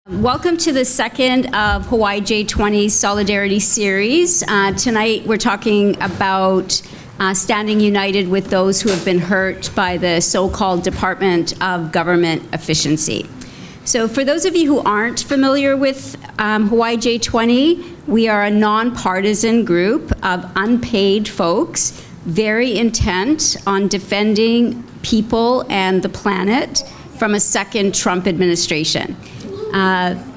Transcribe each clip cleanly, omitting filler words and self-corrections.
Welcome to the second of Hawai'i J20 Solidarity Series. Tonight we're talking about standing united with those who have been hurt by the so-called Department of Government Efficiency. So for those of you who aren't familiar with Hawai'i J20, we are a nonpartisan group of unpaid folks very intent on defending people and the planet from a second Trump administration.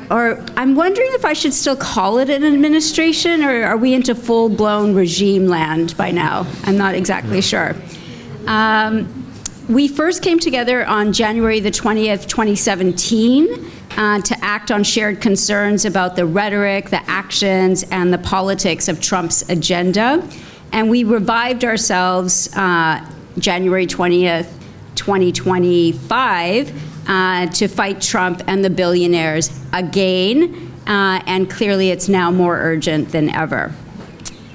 Or I'm wondering if I should still call it an administration, or are we into full-blown regime land by now? I'm not exactly sure. We first came together on January the 20th, 2017 to act on shared concerns about the rhetoric, the actions, and the politics of Trump's agenda. And we revived ourselves January 20th, 2025 to fight Trump and the billionaires again, and clearly it's now more urgent than ever.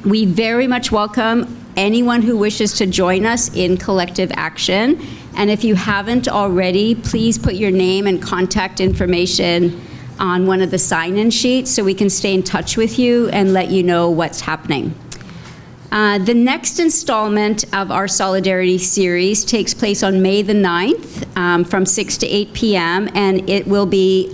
We very much welcome anyone who wishes to join us in collective action, and if you haven't already, please put your name and contact information on one of the sign-in sheets so we can stay in touch with you and let you know what's happening. The next installment of our Solidarity Series takes place on May the 9th from 6 to 8 p.m. and it will be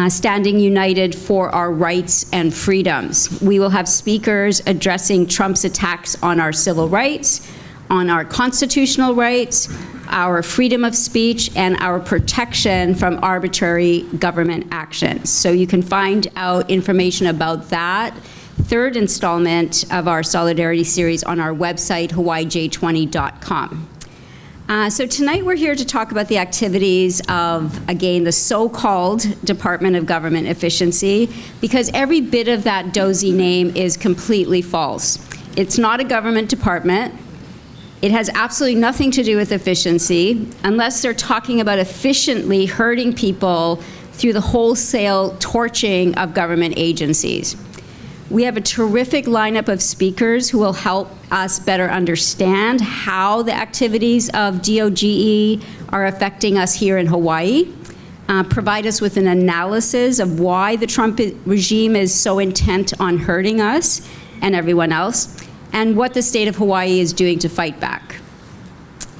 standing united for our rights and freedoms. We will have speakers addressing Trump's attacks on our civil rights, on our constitutional rights, our freedom of speech, and our protection from arbitrary government actions. So you can find out information about that third installment of our Solidarity Series on our website, hawaiij20.com. So tonight we're here to talk about the activities of, again, the so-called Department of Government Efficiency, because every bit of that D.O.G.E name is completely false. It's not a government department. It has absolutely nothing to do with efficiency, unless they're talking about efficiently hurting people through the wholesale torching of government agencies. We have a terrific lineup of speakers who will help us better understand how the activities of D.O.G.E are affecting us here in Hawaii, provide us with an analysis of why the Trump regime is so intent on hurting us and everyone else, and what the state of Hawaii is doing to fight back.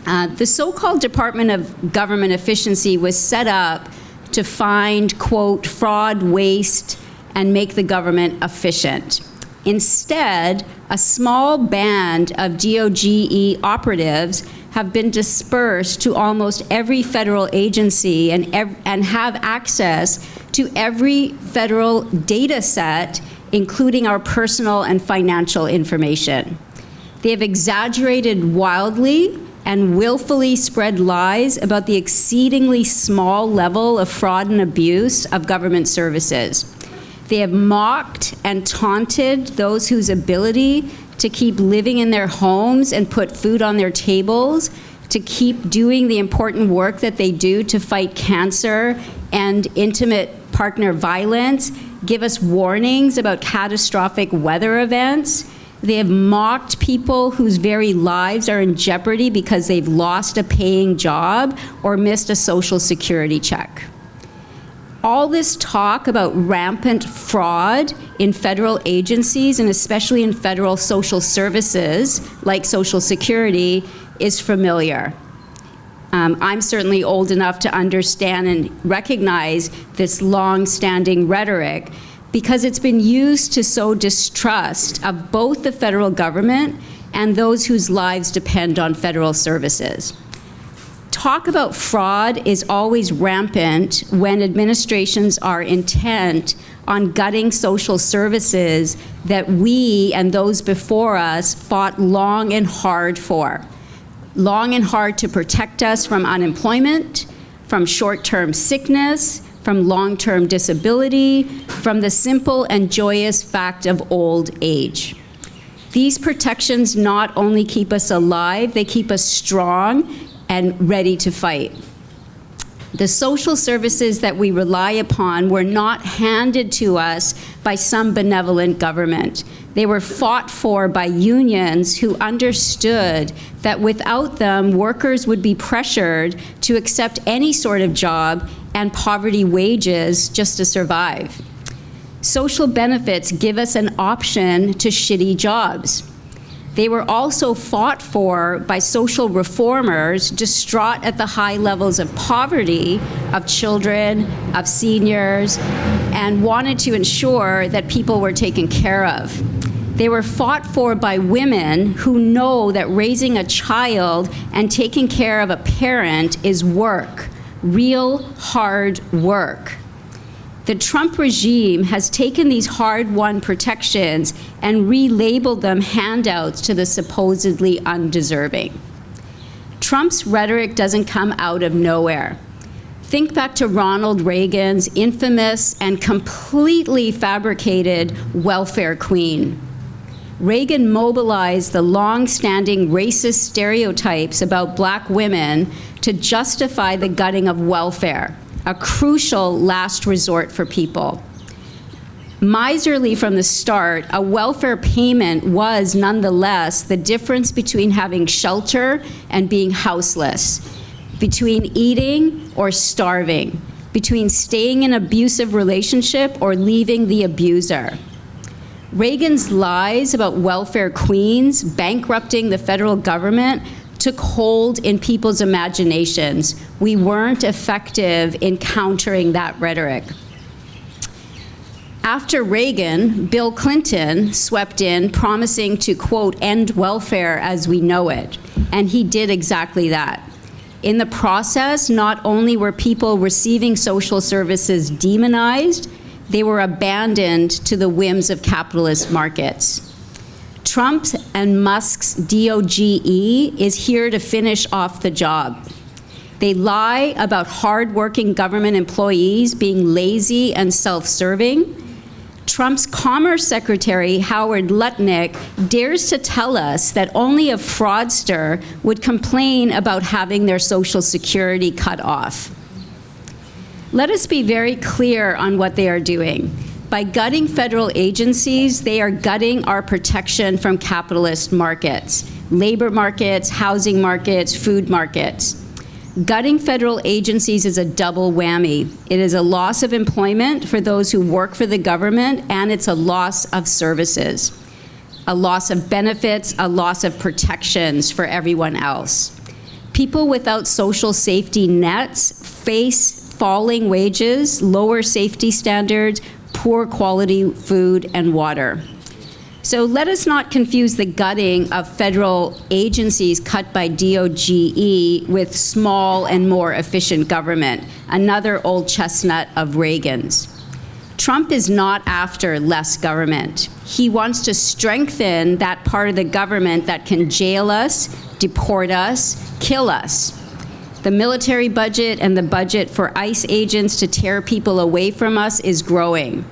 The so-called Department of Government Efficiency was set up to find, quote, fraud, waste, and make the government efficient. Instead, a small band of D.O.G.E operatives have been dispersed to almost every federal agency and have access to every federal data set, including our personal and financial information. They have exaggerated wildly and willfully spread lies about the exceedingly small level of fraud and abuse of government services. They have mocked and taunted those whose ability to keep living in their homes and put food on their tables, to keep doing the important work that they do to fight cancer and intimate partner violence, give us warnings about catastrophic weather events. They have mocked people whose very lives are in jeopardy because they've lost a paying job or missed a Social Security check. All this talk about rampant fraud in federal agencies, and especially in federal social services like Social Security, is familiar. I'm certainly old enough to understand and recognize this long-standing rhetoric because it's been used to sow distrust of both the federal government and those whose lives depend on federal services. Talk about fraud is always rampant when administrations are intent on gutting social services that we and those before us fought long and hard for. Long and hard to protect us from unemployment, from short-term sickness, from long-term disability, from the simple and joyous fact of old age. These protections not only keep us alive, they keep us strong and ready to fight. The social services that we rely upon were not handed to us by some benevolent government. They were fought for by unions who understood that without them, workers would be pressured to accept any sort of job, and poverty wages just to survive. Social benefits give us an option to shitty jobs. They were also fought for by social reformers distraught at the high levels of poverty of children, of seniors, and wanted to ensure that people were taken care of. They were fought for by women who know that raising a child and taking care of a parent is work, real hard work. The Trump regime has taken these hard-won protections and relabeled them handouts to the supposedly undeserving. Trump's rhetoric doesn't come out of nowhere. Think back to Ronald Reagan's infamous and completely fabricated welfare queen. Reagan mobilized the long-standing racist stereotypes about black women to justify the gutting of welfare, a crucial last resort for people. Miserly from the start, a welfare payment was nonetheless the difference between having shelter and being houseless, between eating or starving, between staying in an abusive relationship or leaving the abuser. Reagan's lies about welfare queens bankrupting the federal government took hold in people's imaginations. We weren't effective in countering that rhetoric. After Reagan, Bill Clinton swept in, promising to, quote, end welfare as we know it. And he did exactly that. In the process, not only were people receiving social services demonized, they were abandoned to the whims of capitalist markets. Trump and Musk's D.O.G.E. is here to finish off the job. They lie about hard-working government employees being lazy and self-serving. Trump's Commerce Secretary, Howard Lutnick, dares to tell us that only a fraudster would complain about having their Social Security cut off. Let us be very clear on what they are doing. By gutting federal agencies, they are gutting our protection from capitalist markets, labor markets, housing markets, food markets. Gutting federal agencies is a double whammy. It is a loss of employment for those who work for the government, and it's a loss of services, a loss of benefits, a loss of protections for everyone else. People without social safety nets face falling wages, lower safety standards, poor quality food and water. So let us not confuse the gutting of federal agencies cut by D.O.G.E. with small and more efficient government, another old chestnut of Reagan's. Trump is not after less government. He wants to strengthen that part of the government that can jail us, deport us, kill us. The military budget and the budget for ICE agents to tear people away from us is growing.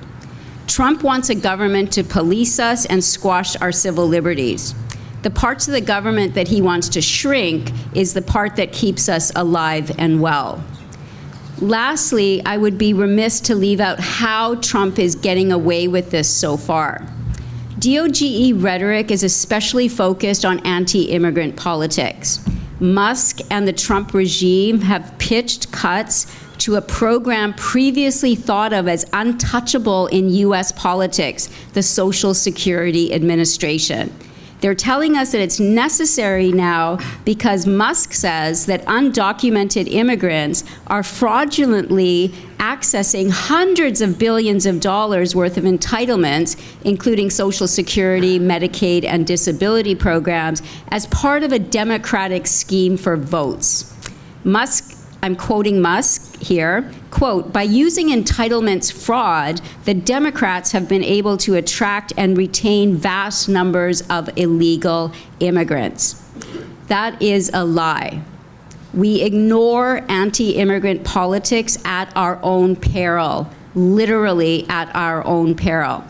Trump wants a government to police us and squash our civil liberties. The parts of the government that he wants to shrink is the part that keeps us alive and well. Lastly, I would be remiss to leave out how Trump is getting away with this so far. D.O.G.E. rhetoric is especially focused on anti-immigrant politics. Musk and the Trump regime have pitched cuts to a program previously thought of as untouchable in US politics, the Social Security Administration. They're telling us that it's necessary now because Musk says that undocumented immigrants are fraudulently accessing hundreds of billions of dollars worth of entitlements, including Social Security, Medicaid, and disability programs, as part of a Democratic scheme for votes. Musk, I'm quoting Musk here, quote, by using entitlements fraud, the Democrats have been able to attract and retain vast numbers of illegal immigrants. That is a lie. We ignore anti-immigrant politics at our own peril, literally at our own peril.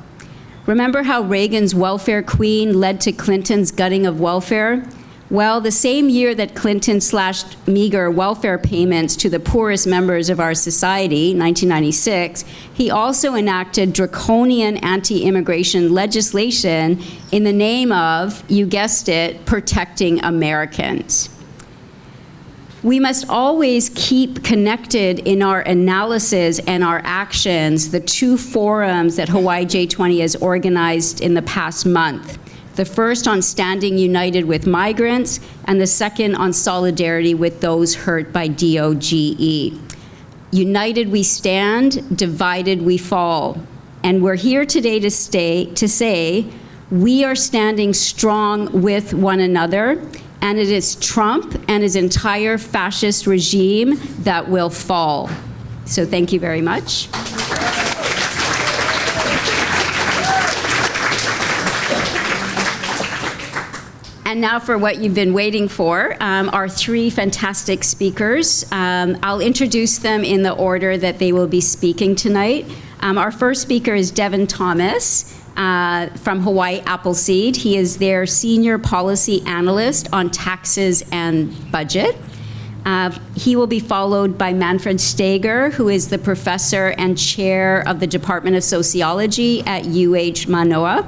Remember how Reagan's welfare queen led to Clinton's gutting of welfare? Well, the same year that Clinton slashed meager welfare payments to the poorest members of our society, 1996, he also enacted draconian anti-immigration legislation in the name of, you guessed it, protecting Americans. We must always keep connected in our analysis and our actions the two forums that Hawai'i J20 has organized in the past month. The first on standing united with migrants, and the second on solidarity with those hurt by D.O.G.E. United we stand, divided we fall. And we're here today to say we are standing strong with one another, and it is Trump and his entire fascist regime that will fall. So thank you very much. And now for what you've been waiting for, our three fantastic speakers. I'll introduce them in the order that they will be speaking tonight. Our first speaker is Devin Thomas from Hawaii Appleseed. He is their senior policy analyst on taxes and budget. He will be followed by Manfred Steger, who is the professor and chair of the Department of Sociology at UH Mānoa.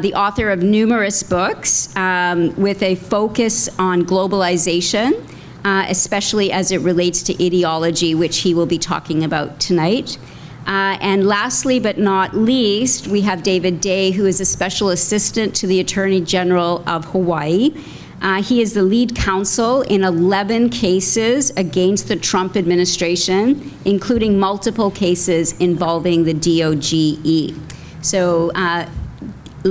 The author of numerous books with a focus on globalization, especially as it relates to ideology, which he will be talking about tonight. And lastly, but not least, we have David Day, who is a special assistant to the Attorney General of Hawaii. He is the lead counsel in 11 cases against the Trump administration, including multiple cases involving the D.O.G.E. So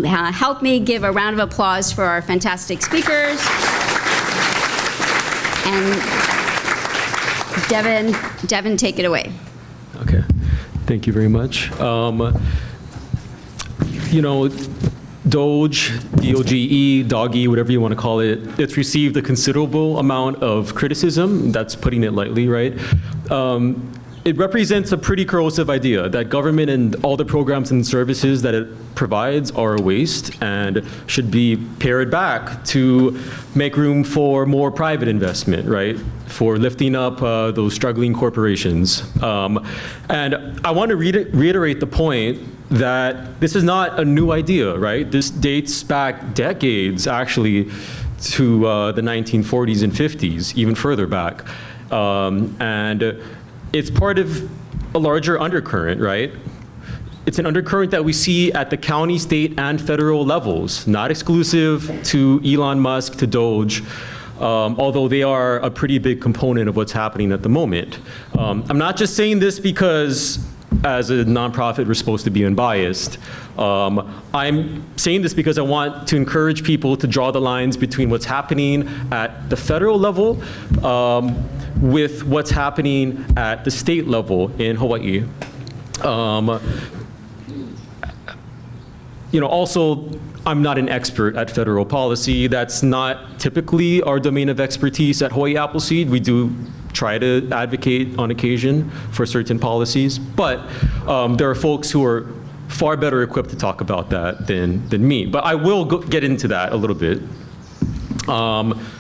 help me give a round of applause for our fantastic speakers. And Devin, take it away. Okay. Thank you very much. You know, D.O.G.E, D.O.G.E, whatever you want to call it, it's received a considerable amount of criticism. That's putting it lightly, right? It represents a pretty corrosive idea that government and all the programs and services that it provides are a waste and should be pared back to make room for more private investment, right? For lifting up those struggling corporations. And I want to reiterate the point that this is not a new idea, right? This dates back decades, actually, to the 1940s and 50s, even further back. And it's part of a larger undercurrent, right? It's an undercurrent that we see at the county, state, and federal levels, not exclusive to Elon Musk, to D.O.G.E, although they are a pretty big component of what's happening at the moment. I'm not just saying this because as a nonprofit, we're supposed to be unbiased. I'm saying this because I want to encourage people to draw the lines between what's happening at the federal level with what's happening at the state level in Hawaii. You know, also, I'm not an expert at federal policy. That's not typically our domain of expertise at Hawai'i Appleseed. We do try to advocate on occasion for certain policies, but there are folks who are far better equipped to talk about that than me. But I will get into that a little bit.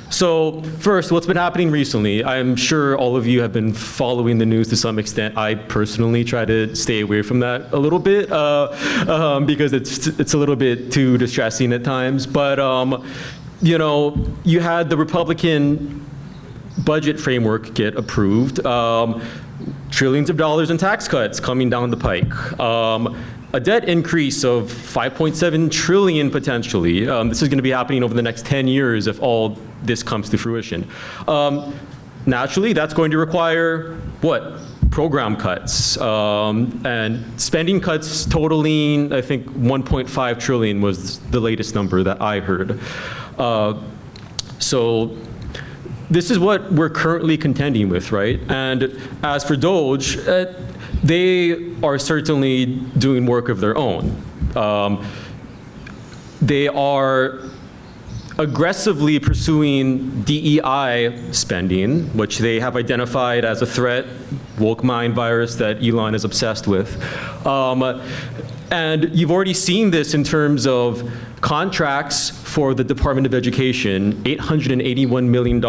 So first, what's been happening recently? I'm sure all of you have been following the news to some extent. I personally try to stay away from that a little bit because it's a little bit too distressing at times. But you know, you had the Republican budget framework get approved, trillions of dollars in tax cuts coming down the pike. A debt increase of 5.7 trillion potentially. This is going to be happening over the next 10 years if all this comes to fruition. Naturally, that's going to require what? Program cuts and spending cuts totaling, I think, 1.5 trillion was the latest number that I heard. So this is what we're currently contending with, right? And as for D.O.G.E, they are certainly doing work of their own. They are aggressively pursuing DEI spending, which they have identified as a threat, woke mind virus that Elon is obsessed with. And you've already seen this in terms of contracts for the Department of Education, $881 million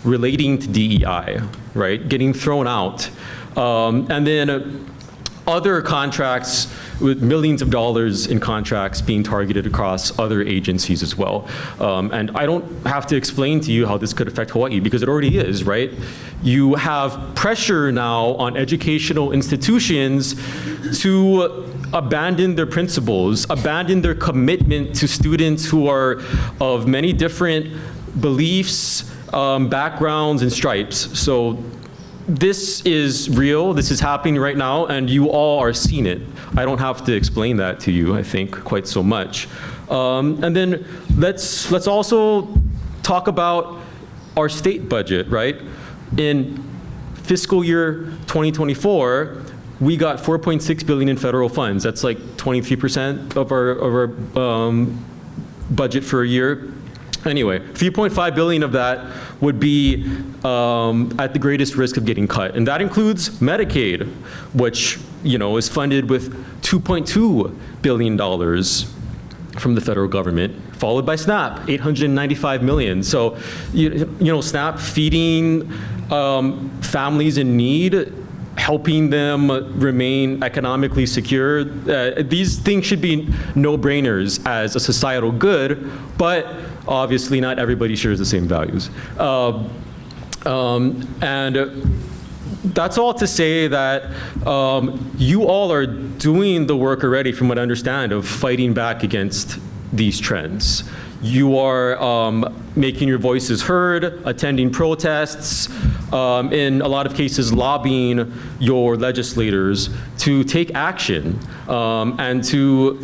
relating to DEI, right, getting thrown out. And then other contracts with millions of dollars in contracts being targeted across other agencies as well. And I don't have to explain to you how this could affect Hawaii, because it already is, right? You have pressure now on educational institutions to abandon their principles, abandon their commitment to students who are of many different beliefs, backgrounds, and stripes. So this is real, this is happening right now, and you all are seeing it. I don't have to explain that to you, I think, quite so much. And then let's also talk about our state budget, right? In fiscal year 2024, we got $4.6 billion in federal funds. That's like 23% of our budget for a year. Anyway, $3.5 billion of that would be at the greatest risk of getting cut. And that includes Medicaid, which, you know, is funded with $2.2 billion from the federal government, followed by SNAP, $895 million. So, you know, SNAP feeding families in need, helping them remain economically secure. These things should be no-brainers as a societal good, but obviously not everybody shares the same values. And that's all to say that you all are doing the work already, from what I understand, of fighting back against these trends. You are making your voices heard, attending protests, in a lot of cases lobbying your legislators to take action and to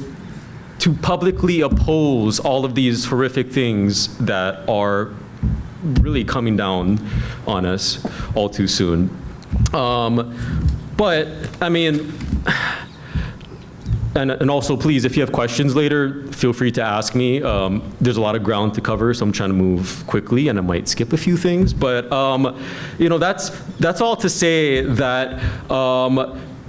publicly oppose all of these horrific things that are really coming down on us all too soon. But, I mean, and also, please, if you have questions later, feel free to ask me. There's a lot of ground to cover, so I'm trying to move quickly, and I might skip a few things. But you know, that's all to say that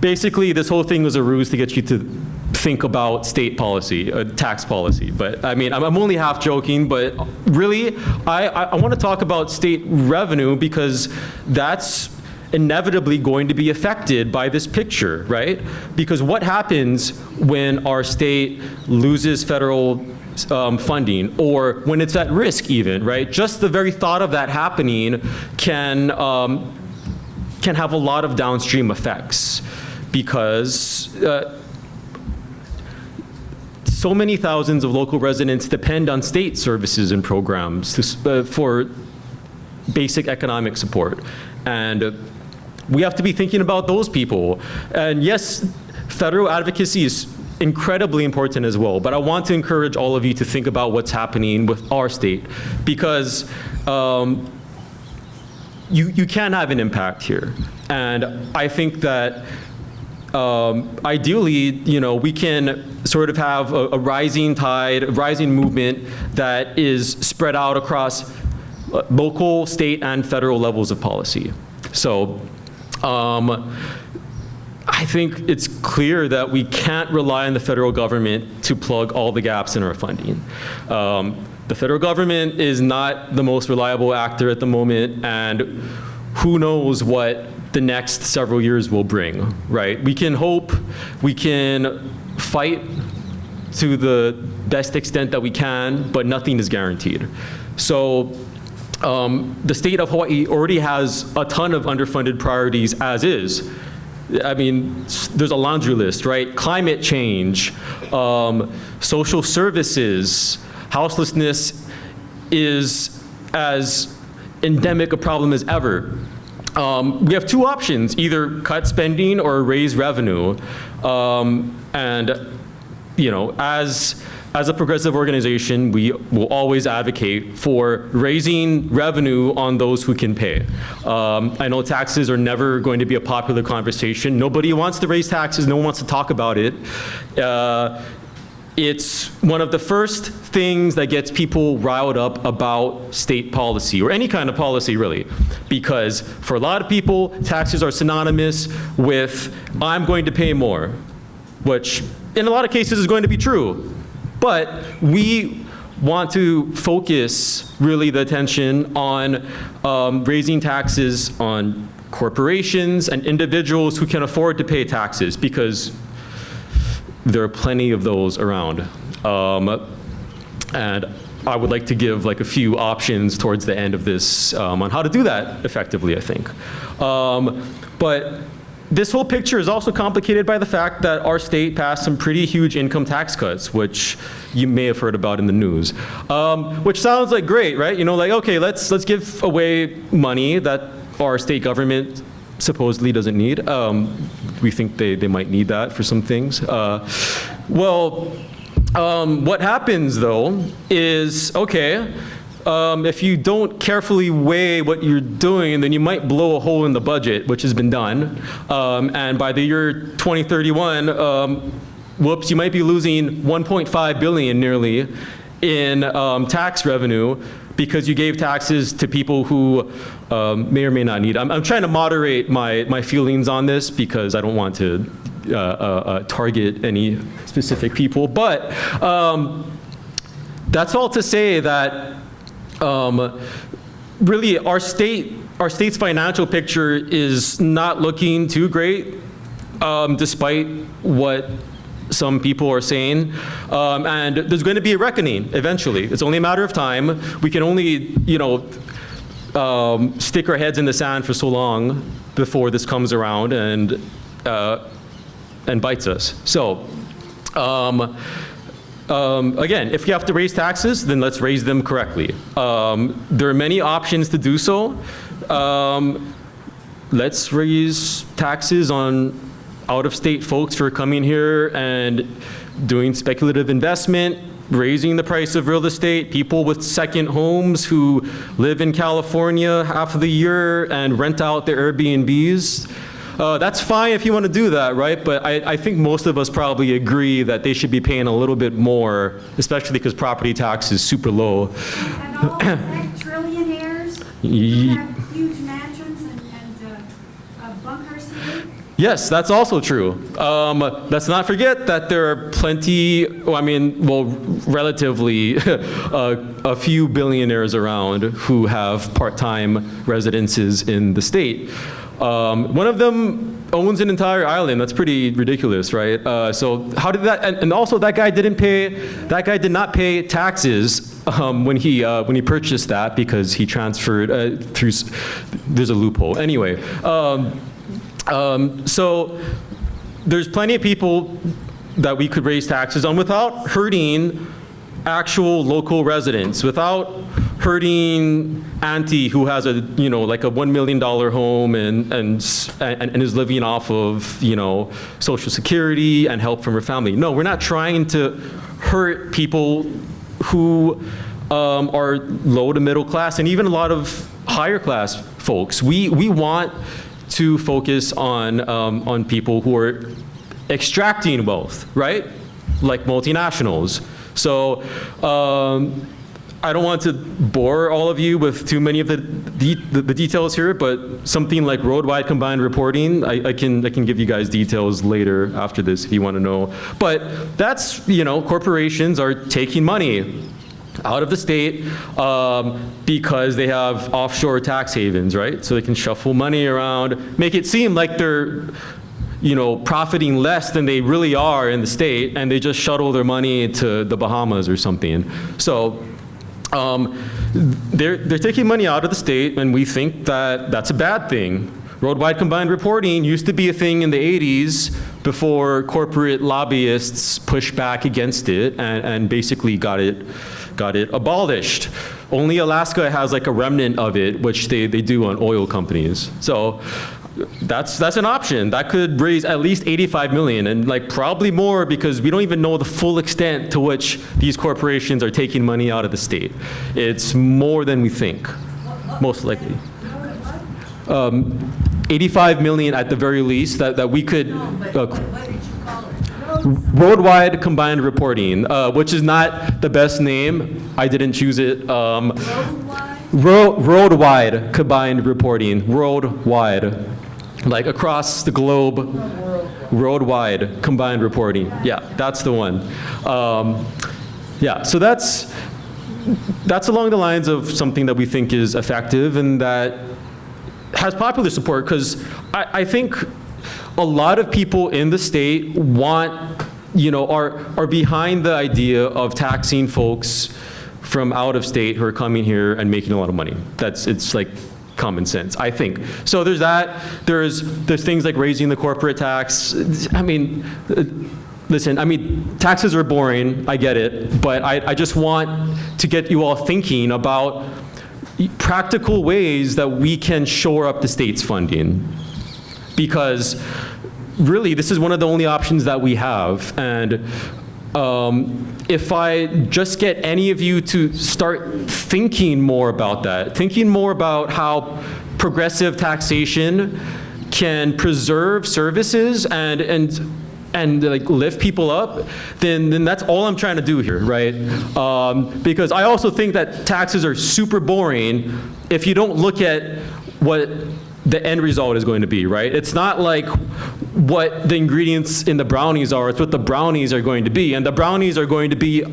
basically this whole thing was a ruse to get you to think about state policy, tax policy. But I mean, I'm only half joking. But really, I want to talk about state revenue, because that's inevitably going to be affected by this picture, right? Because what happens when our state loses federal funding, or when it's at risk even, right? Just the very thought of that happening can have a lot of downstream effects, because so many thousands of local residents depend on state services and programs for basic economic support. And we have to be thinking about those people. And yes, federal advocacy is incredibly important as well, but I want to encourage all of you to think about what's happening with our state, because you can have an impact here. And I think that ideally, you know, we can sort of have a rising tide, a rising movement that is spread out across local, state, and federal levels of policy. So I think it's clear that we can't rely on the federal government to plug all the gaps in our funding. The federal government is not the most reliable actor at the moment, and who knows what the next several years will bring, right? We can hope, we can fight to the best extent that we can, but nothing is guaranteed. So the state of Hawaii already has a ton of underfunded priorities as is. I mean, there's a laundry list, right? Climate change, social services, houselessness is as endemic a problem as ever. We have two options: either cut spending or raise revenue. And, you know, as a progressive organization, we will always advocate for raising revenue on those who can pay. I know taxes are never going to be a popular conversation. Nobody wants to raise taxes. No one wants to talk about it. It's one of the first things that gets people riled up about state policy, or any kind of policy really, because for a lot of people, taxes are synonymous with, I'm going to pay more, which in a lot of cases is going to be true. But we want to focus really the attention on raising taxes on corporations and individuals who can afford to pay taxes, because there are plenty of those around. And I would like to give like a few options towards the end of this on how to do that effectively, I think. But this whole picture is also complicated by the fact that our state passed some pretty huge income tax cuts, which you may have heard about in the news. Which sounds like great, right? You know, like, okay, let's give away money that our state government supposedly doesn't need. We think they might need that for some things. What happens though is, okay, if you don't carefully weigh what you're doing, then you might blow a hole in the budget, which has been done. And by the year 2031, whoops, you might be losing 1.5 billion nearly in tax revenue because you gave taxes to people who may or may not need. I'm trying to moderate my feelings on this because I don't want to target any specific people, but that's all to say that really our state's financial picture is not looking too great, despite what some people are saying, and there's going to be a reckoning eventually. It's only a matter of time. We can only, you know, stick our heads in the sand for so long before this comes around and bites us. So, again, if you have to raise taxes, then let's raise them correctly. There are many options to do so. Let's raise taxes on out-of-state folks who are coming here and doing speculative investment, raising the price of real estate, people with second homes who live in California half of the year and rent out their Airbnbs. That's fine if you want to do that, right? But I think most of us probably agree that they should be paying a little bit more, especially because property tax is super low. And all the trillionaires who have huge mansions and bunkers here. Yes, that's also true. Let's not forget that there are plenty, relatively a few billionaires around who have part-time residences in the state. One of them owns an entire island. That's pretty ridiculous, right? So how did that? And also, that guy did not pay taxes when he purchased that because he transferred through. There's a loophole. Anyway, so there's plenty of people that we could raise taxes on without hurting actual local residents, without hurting Auntie who has like a $1 million home and is living off of, Social Security and help from her family. No, we're not trying to hurt people who are low to middle class and even a lot of higher class folks. We want to focus on people who are extracting wealth, right? Like multinationals. So I don't want to bore all of you with too many of the details here, but something like road-wide combined reporting, I can give you guys details later after this if you want to know. But that's, corporations are taking money out of the state because they have offshore tax havens, right? So they can shuffle money around, make it seem like they're profiting less than they really are in the state, and they just shuttle their money to the Bahamas or something. So they're taking money out of the state, and we think that that's a bad thing. Road-wide combined reporting used to be a thing in the 80s before corporate lobbyists pushed back against it and basically got it abolished. Only Alaska has like a remnant of it, which they do on oil companies. So that's an option. That could raise at least 85 million and like probably more because we don't even know the full extent to which these corporations are taking money out of the state. It's more than we think, most likely. 85 million at the very least that we could. What did you call it? Road-wide combined reporting, which is not the best name. I didn't choose it. Road-wide combined reporting. Road-wide. Like across the globe, road-wide combined reporting. Yeah, that's the one. Yeah, so that's along the lines of something that we think is effective and that has popular support, because I think a lot of people in the state want, are behind the idea of taxing folks from out of state who are coming here and making a lot of money. It's like common sense, I think. So there's that. There's things like raising the corporate tax. I mean, listen, taxes are boring, I get it, but I just want to get you all thinking about practical ways that we can shore up the state's funding. Because really, this is one of the only options that we have. And if I just get any of you to start thinking more about that, thinking more about how progressive taxation can preserve services and like lift people up, then that's all I'm trying to do here, right? Because I also think that taxes are super boring if you don't look at what the end result is going to be, right? It's not like what the ingredients in the brownies are, it's what the brownies are going to be. And the brownies are going to be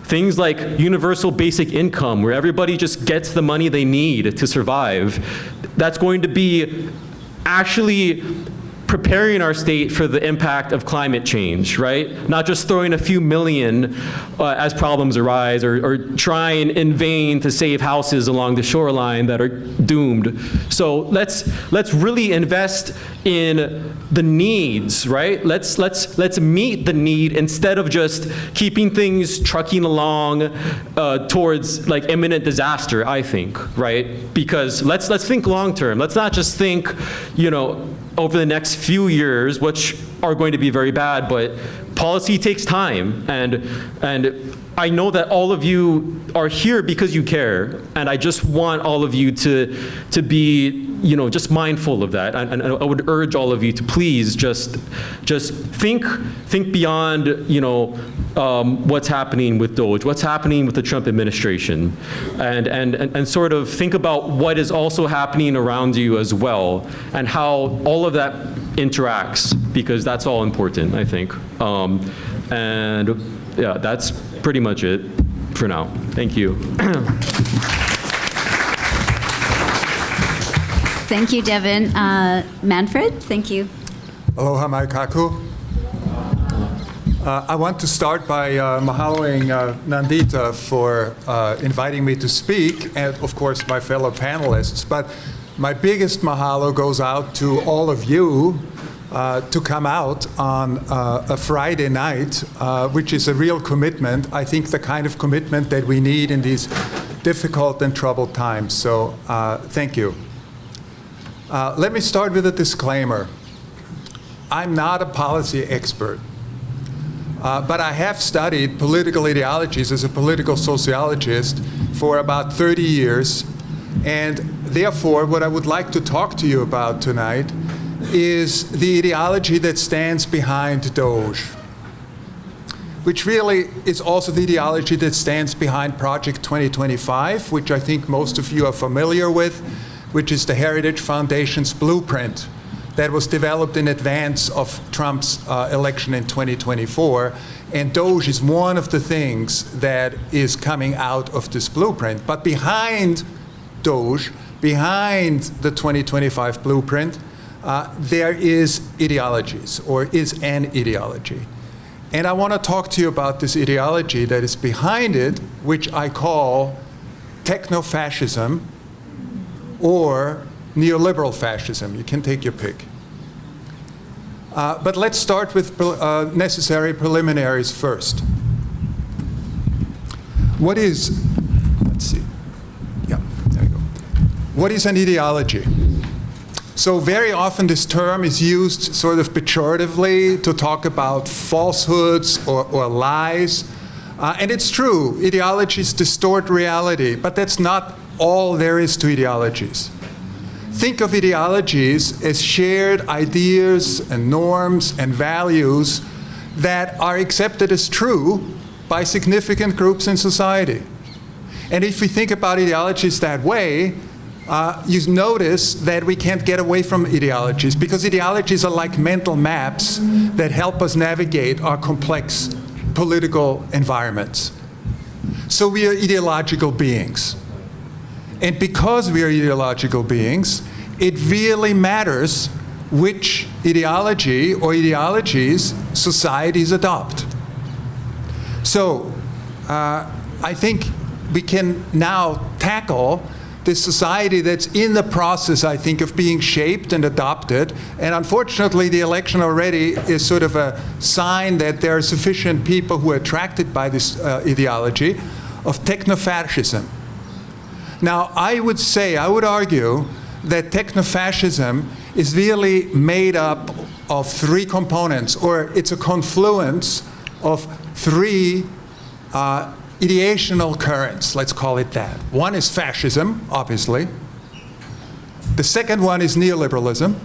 things like universal basic income, where everybody just gets the money they need to survive. That's going to be actually preparing our state for the impact of climate change, right? Not just throwing a few million as problems arise, or trying in vain to save houses along the shoreline that are doomed. So let's really invest in the needs, right? Let's meet the need instead of just keeping things trucking along towards like imminent disaster, I think, right? Because let's think long term. Let's not just think, over the next few years, which are going to be very bad, but policy takes time, and I know that all of you are here because you care, and I just want all of you to be, just mindful of that, and I would urge all of you to please just think beyond, what's happening with D.O.G.E, what's happening with the Trump administration, and sort of think about what is also happening around you as well, and how all of that interacts, because that's all important, I think. And yeah, that's pretty much it for now. Thank you. Thank you, Devin. Manfred, thank you. Aloha mai kaku. I want to start by mahaloing Nandita for inviting me to speak, and of course my fellow panelists. But my biggest mahalo goes out to all of you to come out on a Friday night, which is a real commitment. I think the kind of commitment that we need in these difficult and troubled times. So thank you. Let me start with a disclaimer. I'm not a policy expert, but I have studied political ideologies as a political sociologist for about 30 years, and therefore what I would like to talk to you about tonight is the ideology that stands behind D.O.G.E, which really is also the ideology that stands behind Project 2025, which I think most of you are familiar with, which is the Heritage Foundation's blueprint that was developed in advance of Trump's election in 2024. And D.O.G.E is one of the things that is coming out of this blueprint. But behind D.O.G.E, behind the 2025 blueprint, there is ideologies, or is an ideology. And I want to talk to you about this ideology that is behind it, which I call techno-fascism or neoliberal fascism. You can take your pick. But let's start with necessary preliminaries first. What is, let's see, yeah, there you go. What is an ideology? So very often this term is used sort of pejoratively to talk about falsehoods or lies. And it's true, ideologies distort reality, but that's not all there is to ideologies. Think of ideologies as shared ideas and norms and values that are accepted as true by significant groups in society. And if we think about ideologies that way, you notice that we can't get away from ideologies, because ideologies are like mental maps that help us navigate our complex political environments. So we are ideological beings. And because we are ideological beings, it really matters which ideology or ideologies societies adopt. So I think we can now tackle this society that's in the process, I think, of being shaped and adopted. And unfortunately, the election already is sort of a sign that there are sufficient people who are attracted by this ideology of technofascism. Now, I would argue that technofascism is really made up of three components, or it's a confluence of three ideational currents, let's call it that. One is fascism, obviously. The second one is neoliberalism.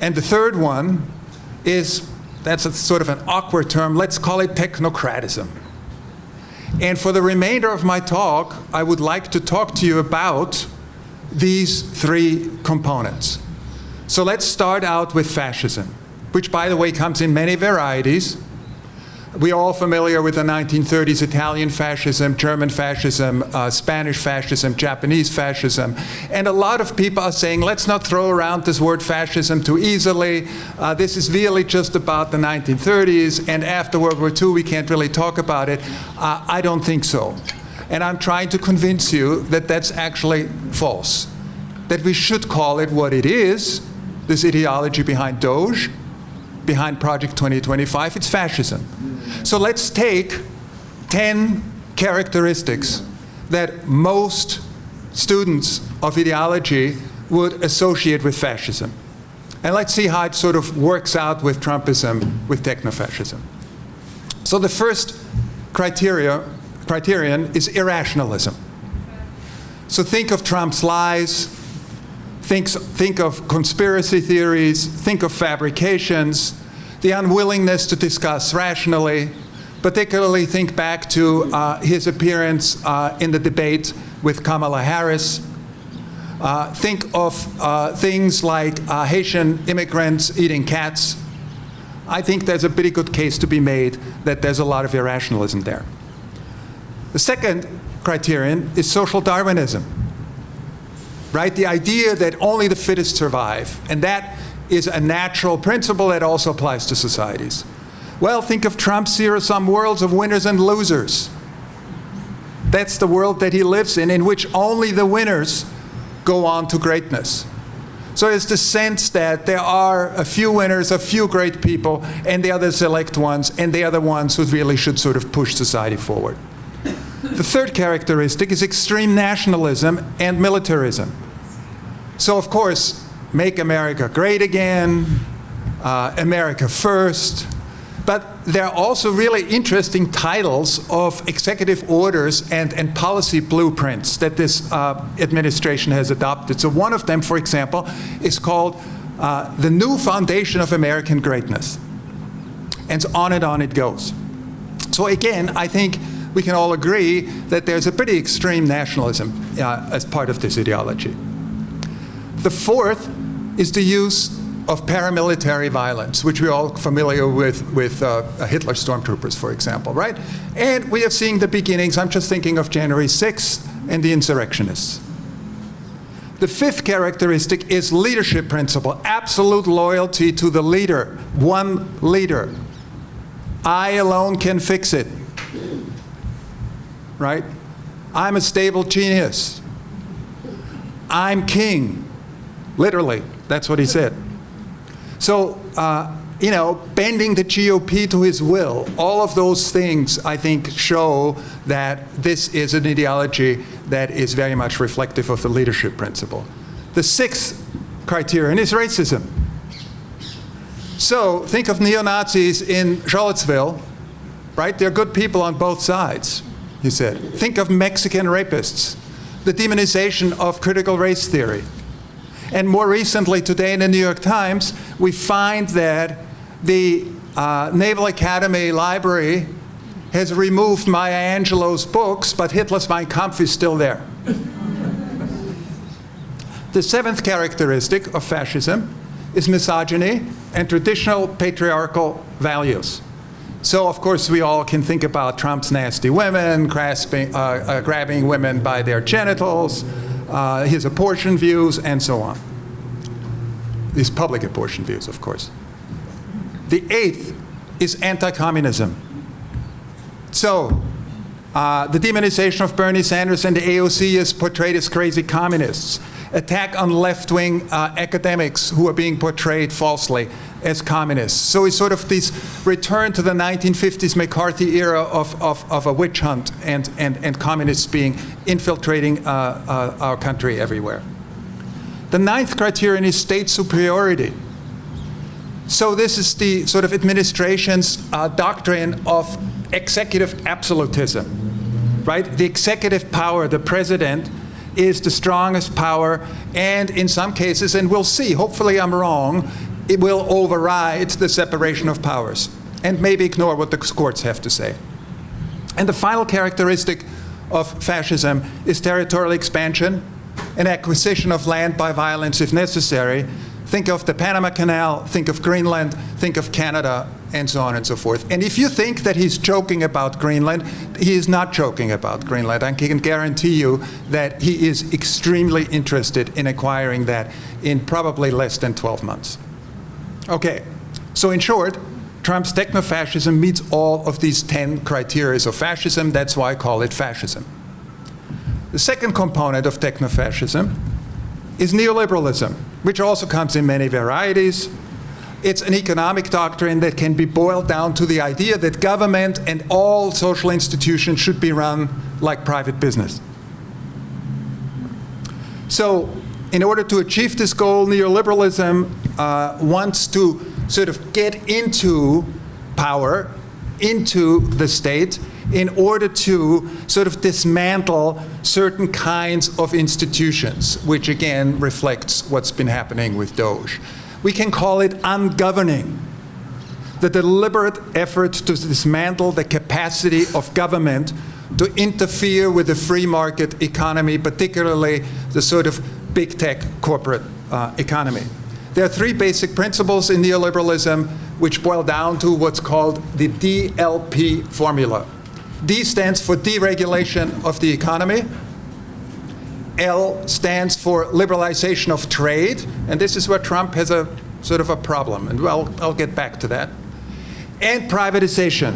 And the third one is, that's a sort of an awkward term, let's call it technocratism. And for the remainder of my talk, I would like to talk to you about these three components. So let's start out with fascism, which, by the way, comes in many varieties. We're all familiar with the 1930s Italian fascism, German fascism, Spanish fascism, Japanese fascism. And a lot of people are saying, let's not throw around this word fascism too easily. This is really just about the 1930s, and after World War II, we can't really talk about it. I don't think so. And I'm trying to convince you that that's actually false, that we should call it what it is, this ideology behind D.O.G.E, behind Project 2025, it's fascism. So let's take 10 characteristics that most students of ideology would associate with fascism. And let's see how it sort of works out with Trumpism, with technofascism. So the first criterion is irrationalism. So think of Trump's lies, think of conspiracy theories, think of fabrications, the unwillingness to discuss rationally, particularly think back to his appearance in the debate with Kamala Harris. Think of things like Haitian immigrants eating cats. I think there's a pretty good case to be made that there's a lot of irrationalism there. The second criterion is social Darwinism, right? The idea that only the fittest survive, and that is a natural principle that also applies to societies. Well, think of Trump's zero-sum worlds of winners and losers. That's the world that he lives in which only the winners go on to greatness. So it's the sense that there are a few winners, a few great people, and the other select ones, and they are the ones who really should sort of push society forward. The third characteristic is extreme nationalism and militarism. So, of course, make America great again, America first. But there are also really interesting titles of executive orders and policy blueprints that this administration has adopted. So one of them, for example, is called the New Foundation of American Greatness. And on it goes. So again, I think we can all agree that there's a pretty extreme nationalism as part of this ideology. The fourth is the use of paramilitary violence, which we're all familiar with Hitler stormtroopers, for example, right? And we are seeing the beginnings. I'm just thinking of January 6th and the insurrectionists. The fifth characteristic is leadership principle, absolute loyalty to the leader, one leader. I alone can fix it, right? I'm a stable genius. I'm king. Literally, that's what he said. So, bending the GOP to his will, all of those things, I think, show that this is an ideology that is very much reflective of the leadership principle. The sixth criterion is racism. So, think of neo-Nazis in Charlottesville, right? They're good people on both sides, he said. Think of Mexican rapists, the demonization of critical race theory. And more recently, today in the New York Times, we find that the Naval Academy Library has removed Maya Angelou's books, but Hitler's Mein Kampf is still there. The seventh characteristic of fascism is misogyny and traditional patriarchal values. So, of course, we all can think about Trump's nasty women, grabbing women by their genitals, his abortion views, and so on. These public abortion views, of course. The eighth is anti-communism. So, the demonization of Bernie Sanders and the AOC is portrayed as crazy communists. Attack on left-wing academics who are being portrayed falsely as communists. So it's sort of this return to the 1950s McCarthy era of a witch hunt and communists being infiltrating our country everywhere. The ninth criterion is state superiority. So this is the sort of administration's doctrine of executive absolutism, right? The executive power, the president, is the strongest power, and in some cases, and we'll see, hopefully I'm wrong, it will override the separation of powers and maybe ignore what the courts have to say. And the final characteristic of fascism is territorial expansion and acquisition of land by violence if necessary. Think of the Panama Canal, think of Greenland, think of Canada, and so on and so forth. And if you think that he's joking about Greenland, he is not joking about Greenland. I can guarantee you that he is extremely interested in acquiring that in probably less than 12 months. Okay, so in short, Trump's techno-fascism meets all of these 10 criteria of fascism. That's why I call it fascism. The second component of techno-fascism is neoliberalism, which also comes in many varieties. It's an economic doctrine that can be boiled down to the idea that government and all social institutions should be run like private business. So, in order to achieve this goal, neoliberalism wants to sort of get into power, into the state, in order to sort of dismantle certain kinds of institutions, which again reflects what's been happening with D.O.G.E. We can call it ungoverning, the deliberate effort to dismantle the capacity of government to interfere with the free market economy, particularly the sort of big tech corporate economy. There are three basic principles in neoliberalism which boil down to what's called the DLP formula. D stands for deregulation of the economy. L stands for liberalization of trade, and this is where Trump has a sort of a problem, and I'll get back to that. And privatization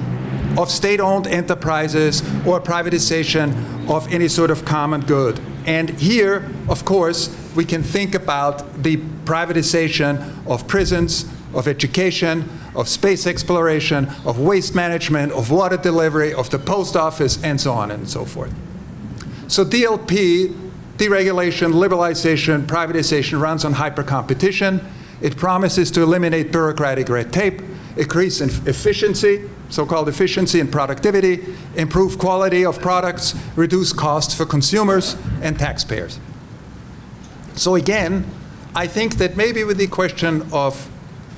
of state-owned enterprises or privatization of any sort of common good. And here, of course, we can think about the privatization of prisons, of education, of space exploration, of waste management, of water delivery, of the post office, and so on and so forth. So DLP, deregulation, liberalization, privatization, runs on hyper-competition. It promises to eliminate bureaucratic red tape, increase efficiency, so-called efficiency and productivity, improve quality of products, reduce costs for consumers and taxpayers. So again, I think that maybe with the question of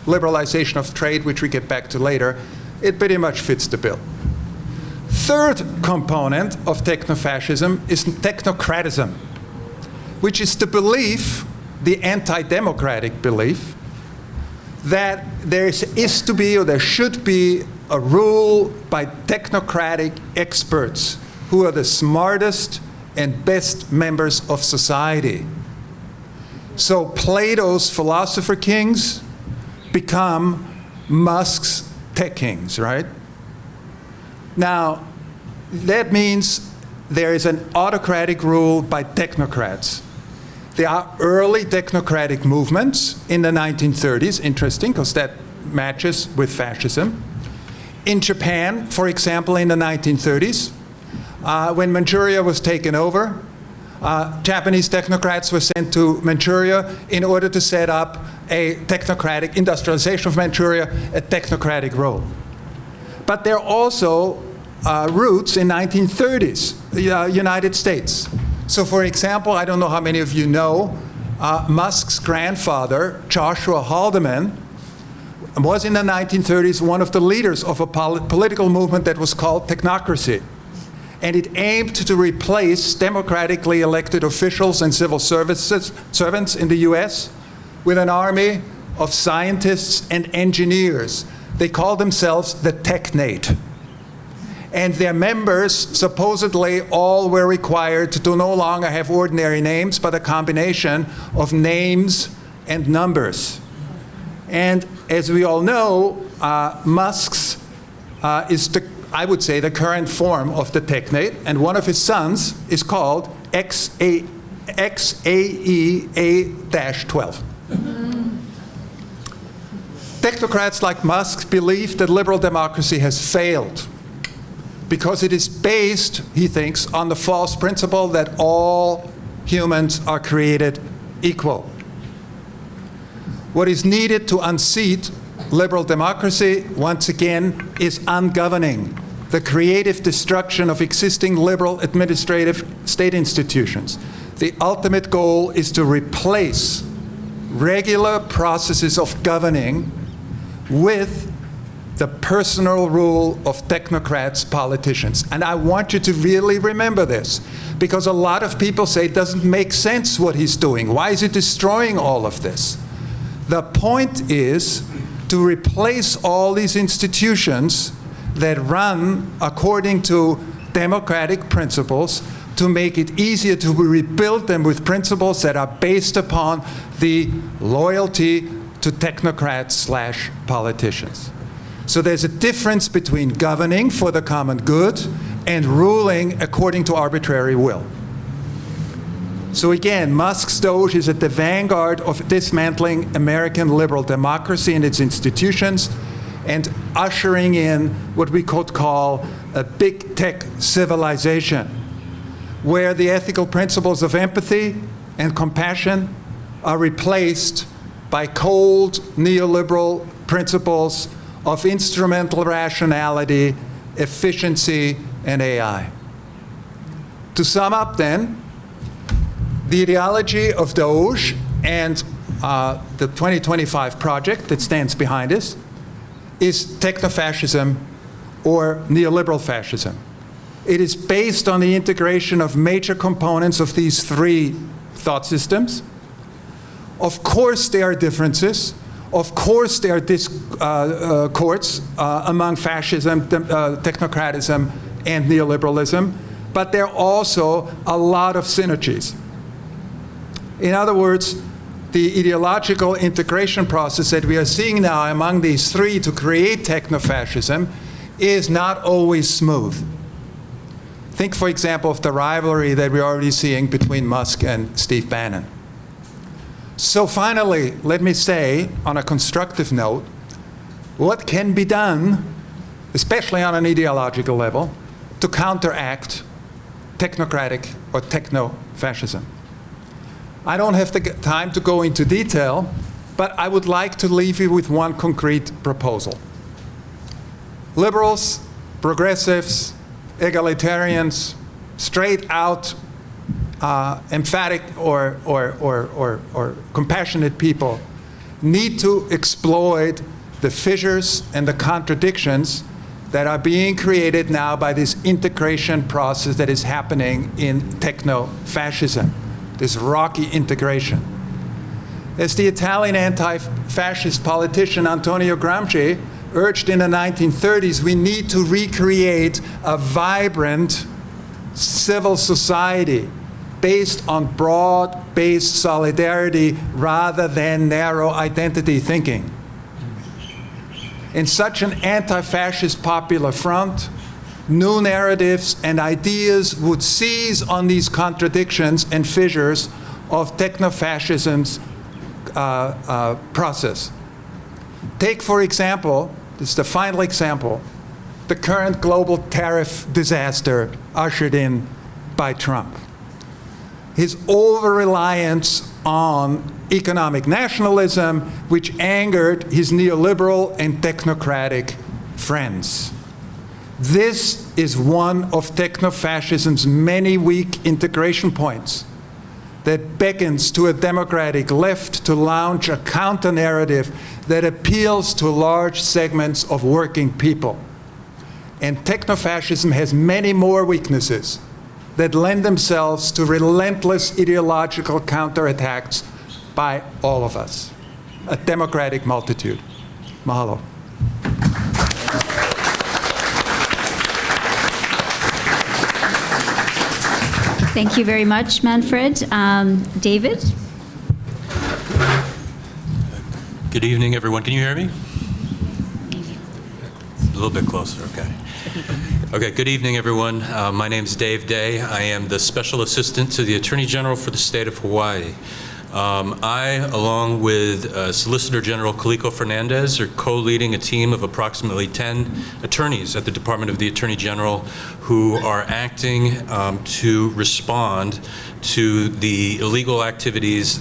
liberalization of trade, which we get back to later, it pretty much fits the bill. Third component of techno-fascism is technocratism, which is the belief, the anti-democratic belief, that there is to be or there should be a rule by technocratic experts who are the smartest and best members of society. So Plato's philosopher kings become Musk's tech kings, right? Now, that means there is an autocratic rule by technocrats. There are early technocratic movements in the 1930s, interesting, because that matches with fascism. In Japan, for example, in the 1930s, when Manchuria was taken over, Japanese technocrats were sent to Manchuria in order to set up a technocratic industrialization of Manchuria, a technocratic role. But there are also roots in 1930s, the United States. So for example, I don't know how many of you know, Musk's grandfather, Joshua Haldeman, was in the 1930s one of the leaders of a political movement that was called technocracy. And it aimed to replace democratically elected officials and civil servants in the US with an army of scientists and engineers. They called themselves the technate. And their members supposedly all were required to no longer have ordinary names, but a combination of names and numbers. And as we all know, Musk's is, I would say, the current form of the technate, and one of his sons is called XAEA-12. Technocrats like Musk believe that liberal democracy has failed because it is based, he thinks, on the false principle that all humans are created equal. What is needed to unseat liberal democracy, once again, is ungoverning, the creative destruction of existing liberal administrative state institutions. The ultimate goal is to replace regular processes of governing with the personal rule of technocrats, politicians. And I want you to really remember this, because a lot of people say it doesn't make sense what he's doing. Why is he destroying all of this? The point is to replace all these institutions that run according to democratic principles, to make it easier to rebuild them with principles that are based upon the loyalty to technocrats/politicians. So there's a difference between governing for the common good and ruling according to arbitrary will. So again, Musk's D.O.G.E is at the vanguard of dismantling American liberal democracy and its institutions and ushering in what we could call a big tech civilization, where the ethical principles of empathy and compassion are replaced by cold neoliberal principles of instrumental rationality, efficiency, and AI. To sum up then, the ideology of D.O.G.E and the 2025 project that stands behind us is technofascism or neoliberal fascism. It is based on the integration of major components of these three thought systems. Of course there are differences. Of course there are discords among fascism, technocratism, and neoliberalism, but there are also a lot of synergies. In other words, the ideological integration process that we are seeing now among these three to create technofascism is not always smooth. Think, for example, of the rivalry that we're already seeing between Musk and Steve Bannon. So finally, let me say, on a constructive note, what can be done, especially on an ideological level, to counteract technocratic or techno-fascism? I don't have the time to go into detail, but I would like to leave you with one concrete proposal. Liberals, progressives, egalitarians, straight out emphatic or compassionate people need to exploit the fissures and the contradictions that are being created now by this integration process that is happening in techno-fascism, this rocky integration. As the Italian anti-fascist politician Antonio Gramsci urged in the 1930s, we need to recreate a vibrant civil society based on broad-based solidarity rather than narrow identity thinking. In such an anti-fascist popular front, new narratives and ideas would seize on these contradictions and fissures of techno-fascism's process. Take, for example, this is the final example, the current global tariff disaster ushered in by Trump. His over-reliance on economic nationalism, which angered his neoliberal and technocratic friends. This is one of techno-fascism's many weak integration points that beckons to a democratic left to launch a counter-narrative that appeals to large segments of working people. And techno-fascism has many more weaknesses that lend themselves to relentless ideological counterattacks by all of us, a democratic multitude. Mahalo. Thank you very much, Manfred. David? Good evening, everyone. Can you hear me? A little bit closer, okay. Okay, good evening, everyone. My name is Dave Day. I am the Special Assistant to the Attorney General for the state of Hawaii. I, along with Solicitor General Kaliko Fernandez, are co-leading a team of approximately 10 attorneys at the Department of the Attorney General who are acting to respond to the illegal activities,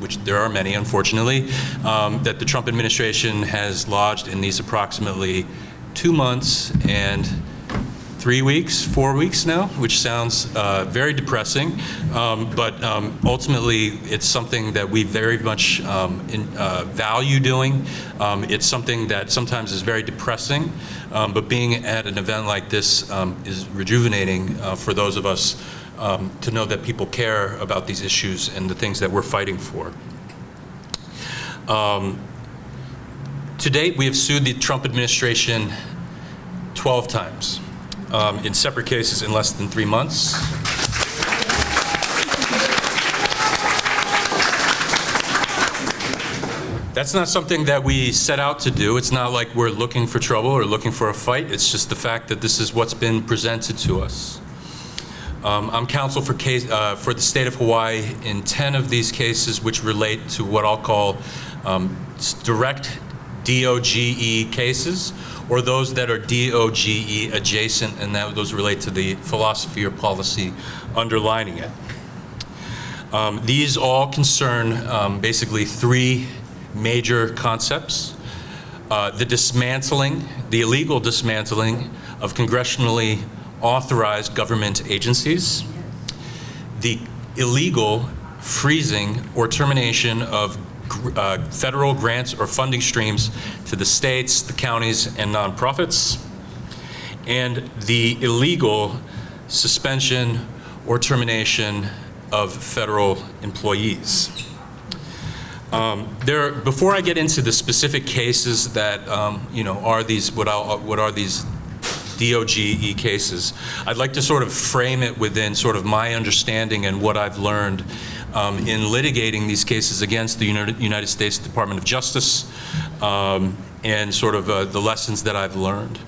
which there are many, unfortunately, that the Trump administration has lodged in these approximately 2 months and 3 weeks, 4 weeks now, which sounds very depressing, but ultimately it's something that we very much value doing. It's something that sometimes is very depressing, but being at an event like this is rejuvenating for those of us to know that people care about these issues and the things that we're fighting for. To date, we have sued the Trump administration 12 times. In separate cases in less than 3 months. That's not something that we set out to do. It's not like we're looking for trouble or looking for a fight. It's just the fact that this is what's been presented to us. I'm counsel for the state of Hawaii in 10 of these cases, which relate to what I'll call direct D.O.G.E. cases, or those that are D.O.G.E. adjacent, and those relate to the philosophy or policy underlining it. These all concern basically 3 major concepts. The dismantling, the illegal dismantling of congressionally authorized government agencies, the illegal freezing or termination of federal grants or funding streams to the states, the counties, and nonprofits, and the illegal suspension or termination of federal employees. Before I get into the specific cases that are these what are these D.O.G.E. cases, I'd like to sort of frame it within sort of my understanding and what I've learned in litigating these cases against the United States Department of Justice, and sort of the lessons that I've learned.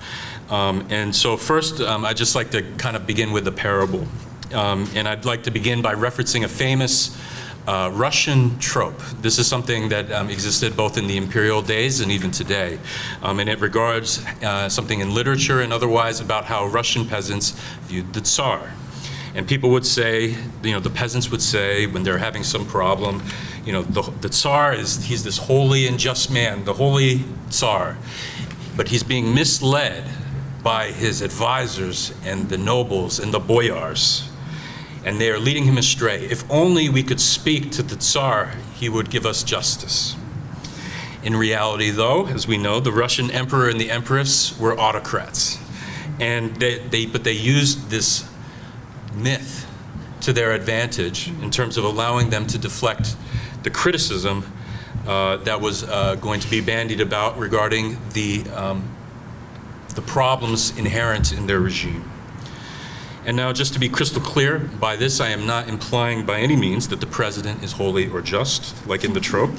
And so first, I'd just like to kind of begin with a parable. And I'd like to begin by referencing a famous Russian trope. This is something that existed both in the imperial days and even today. And it regards something in literature and otherwise about how Russian peasants viewed the Tsar. And people would say, the peasants would say when they're having some problem, the Tsar he's this holy and just man, the holy Tsar. But he's being misled by his advisors and the nobles and the boyars. And they are leading him astray. If only we could speak to the Tsar, he would give us justice. In reality, though, as we know, the Russian emperor and the empress were autocrats. And but they used this myth to their advantage in terms of allowing them to deflect the criticism that was going to be bandied about regarding the problems inherent in their regime. And now, just to be crystal clear, by this I am not implying by any means that the president is holy or just, like in the trope.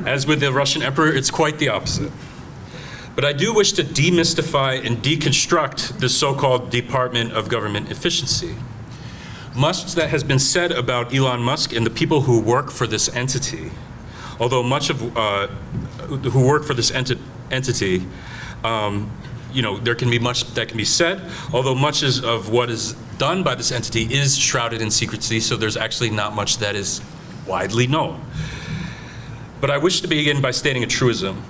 As with the Russian emperor, it's quite the opposite. But I do wish to demystify and deconstruct this so-called Department of Government Efficiency. Much that has been said about Elon Musk and the people who work for this entity, although much of who work for this entity, there can be much that can be said, although much of what is done by this entity is shrouded in secrecy, so there's actually not much that is widely known. But I wish to begin by stating a truism,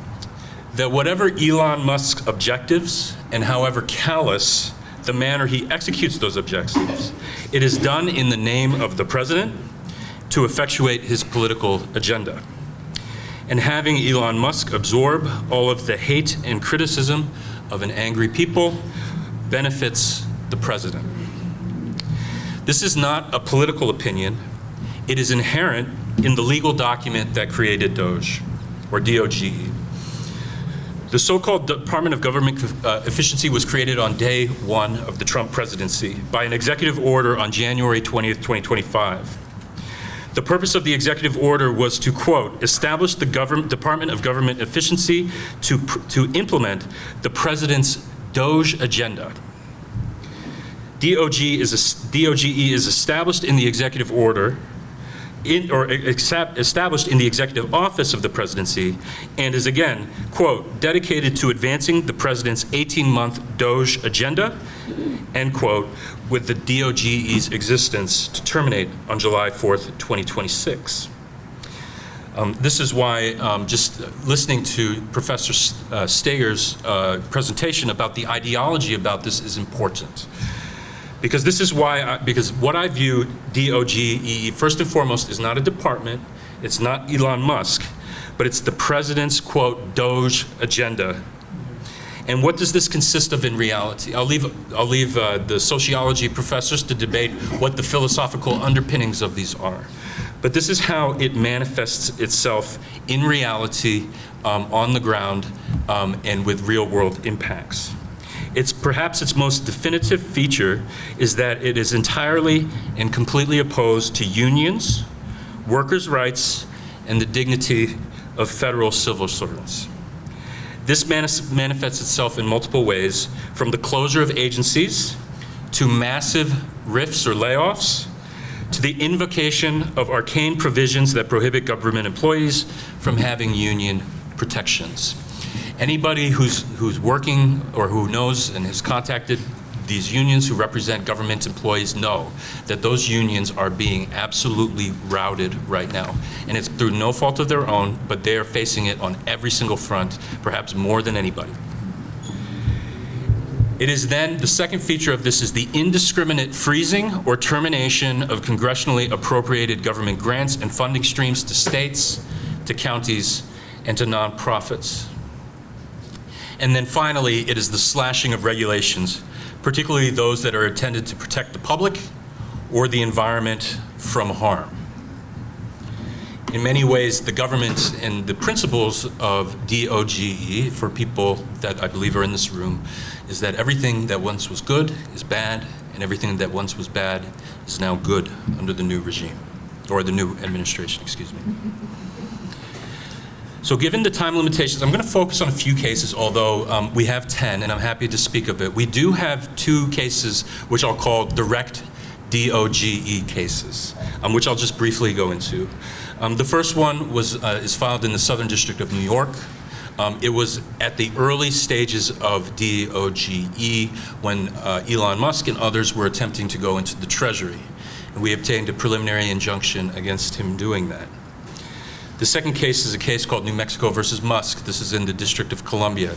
that whatever Elon Musk's objectives, and however callous the manner he executes those objectives, it is done in the name of the president to effectuate his political agenda. And having Elon Musk absorb all of the hate and criticism of an angry people benefits the president. This is not a political opinion. It is inherent in the legal document that created D.O.G.E. or D.O.G.E. The so-called Department of Government Efficiency was created on day one of the Trump presidency by an executive order on January 20th, 2025. The purpose of the executive order was to, quote, establish the Department of Government Efficiency to implement the president's D.O.G.E agenda. D.O.G.E is established in the executive order, established in the executive office of the presidency, and is again, quote, dedicated to advancing the president's 18-month D.O.G.E agenda, end quote, with the D.O.G.E's existence to terminate on July 4th, 2026. This is why just listening to Professor Steger's presentation about the ideology about this is important. Because this is why, because what I view D.O.G.E. first and foremost is not a department, it's not Elon Musk, but it's the president's, quote, D.O.G.E agenda. And what does this consist of in reality? I'll leave the sociology professors to debate what the philosophical underpinnings of these are. But this is how it manifests itself in reality, on the ground, and with real-world impacts. Perhaps its most definitive feature is that it is entirely and completely opposed to unions, workers' rights, and the dignity of federal civil servants. This manifests itself in multiple ways, from the closure of agencies, to massive rifts or layoffs, to the invocation of arcane provisions that prohibit government employees from having union protections. Anybody who's working or who knows and has contacted these unions who represent government employees know that those unions are being absolutely routed right now. And it's through no fault of their own, but they are facing it on every single front, perhaps more than anybody. It is then, the second feature of this is the indiscriminate freezing or termination of congressionally appropriated government grants and funding streams to states, to counties, and to nonprofits. And then finally, it is the slashing of regulations, particularly those that are intended to protect the public or the environment from harm. In many ways, the government and the principles of D.O.G.E, for people that I believe are in this room, is that everything that once was good is bad, and everything that once was bad is now good under the new regime, or the new administration, excuse me. So given the time limitations, I'm going to focus on a few cases, although we have 10, and I'm happy to speak of it. We do have 2 cases which I'll call direct D.O.G.E cases, which I'll just briefly go into. The first one is filed in the Southern District of New York. It was at the early stages of D.O.G.E when Elon Musk and others were attempting to go into the Treasury. And we obtained a preliminary injunction against him doing that. The second case is a case called New Mexico versus Musk. This is in the District of Columbia.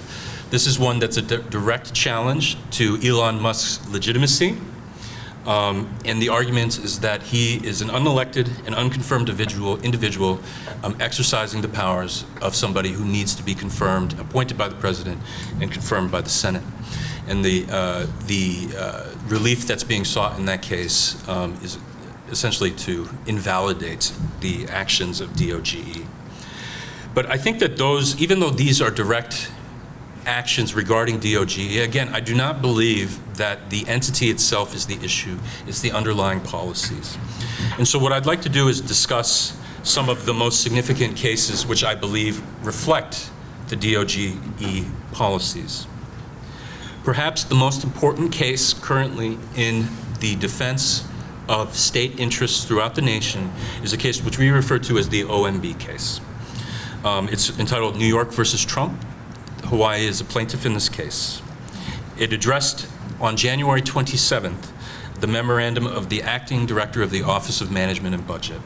This is one that's a direct challenge to Elon Musk's legitimacy. And the argument is that he is an unelected and unconfirmed individual exercising the powers of somebody who needs to be confirmed, appointed by the president, and confirmed by the Senate. And the relief that's being sought in that case is essentially to invalidate the actions of D.O.G.E. But I think that those, even though these are direct actions regarding D.O.G.E, again, I do not believe that the entity itself is the issue, it's the underlying policies. And so what I'd like to do is discuss some of the most significant cases which I believe reflect the D.O.G.E policies. Perhaps the most important case currently in the defense of state interests throughout the nation is a case which we refer to as the OMB case. It's entitled New York versus Trump. Hawaii is a plaintiff in this case. It addressed on January 27th the memorandum of the acting director of the Office of Management and Budget.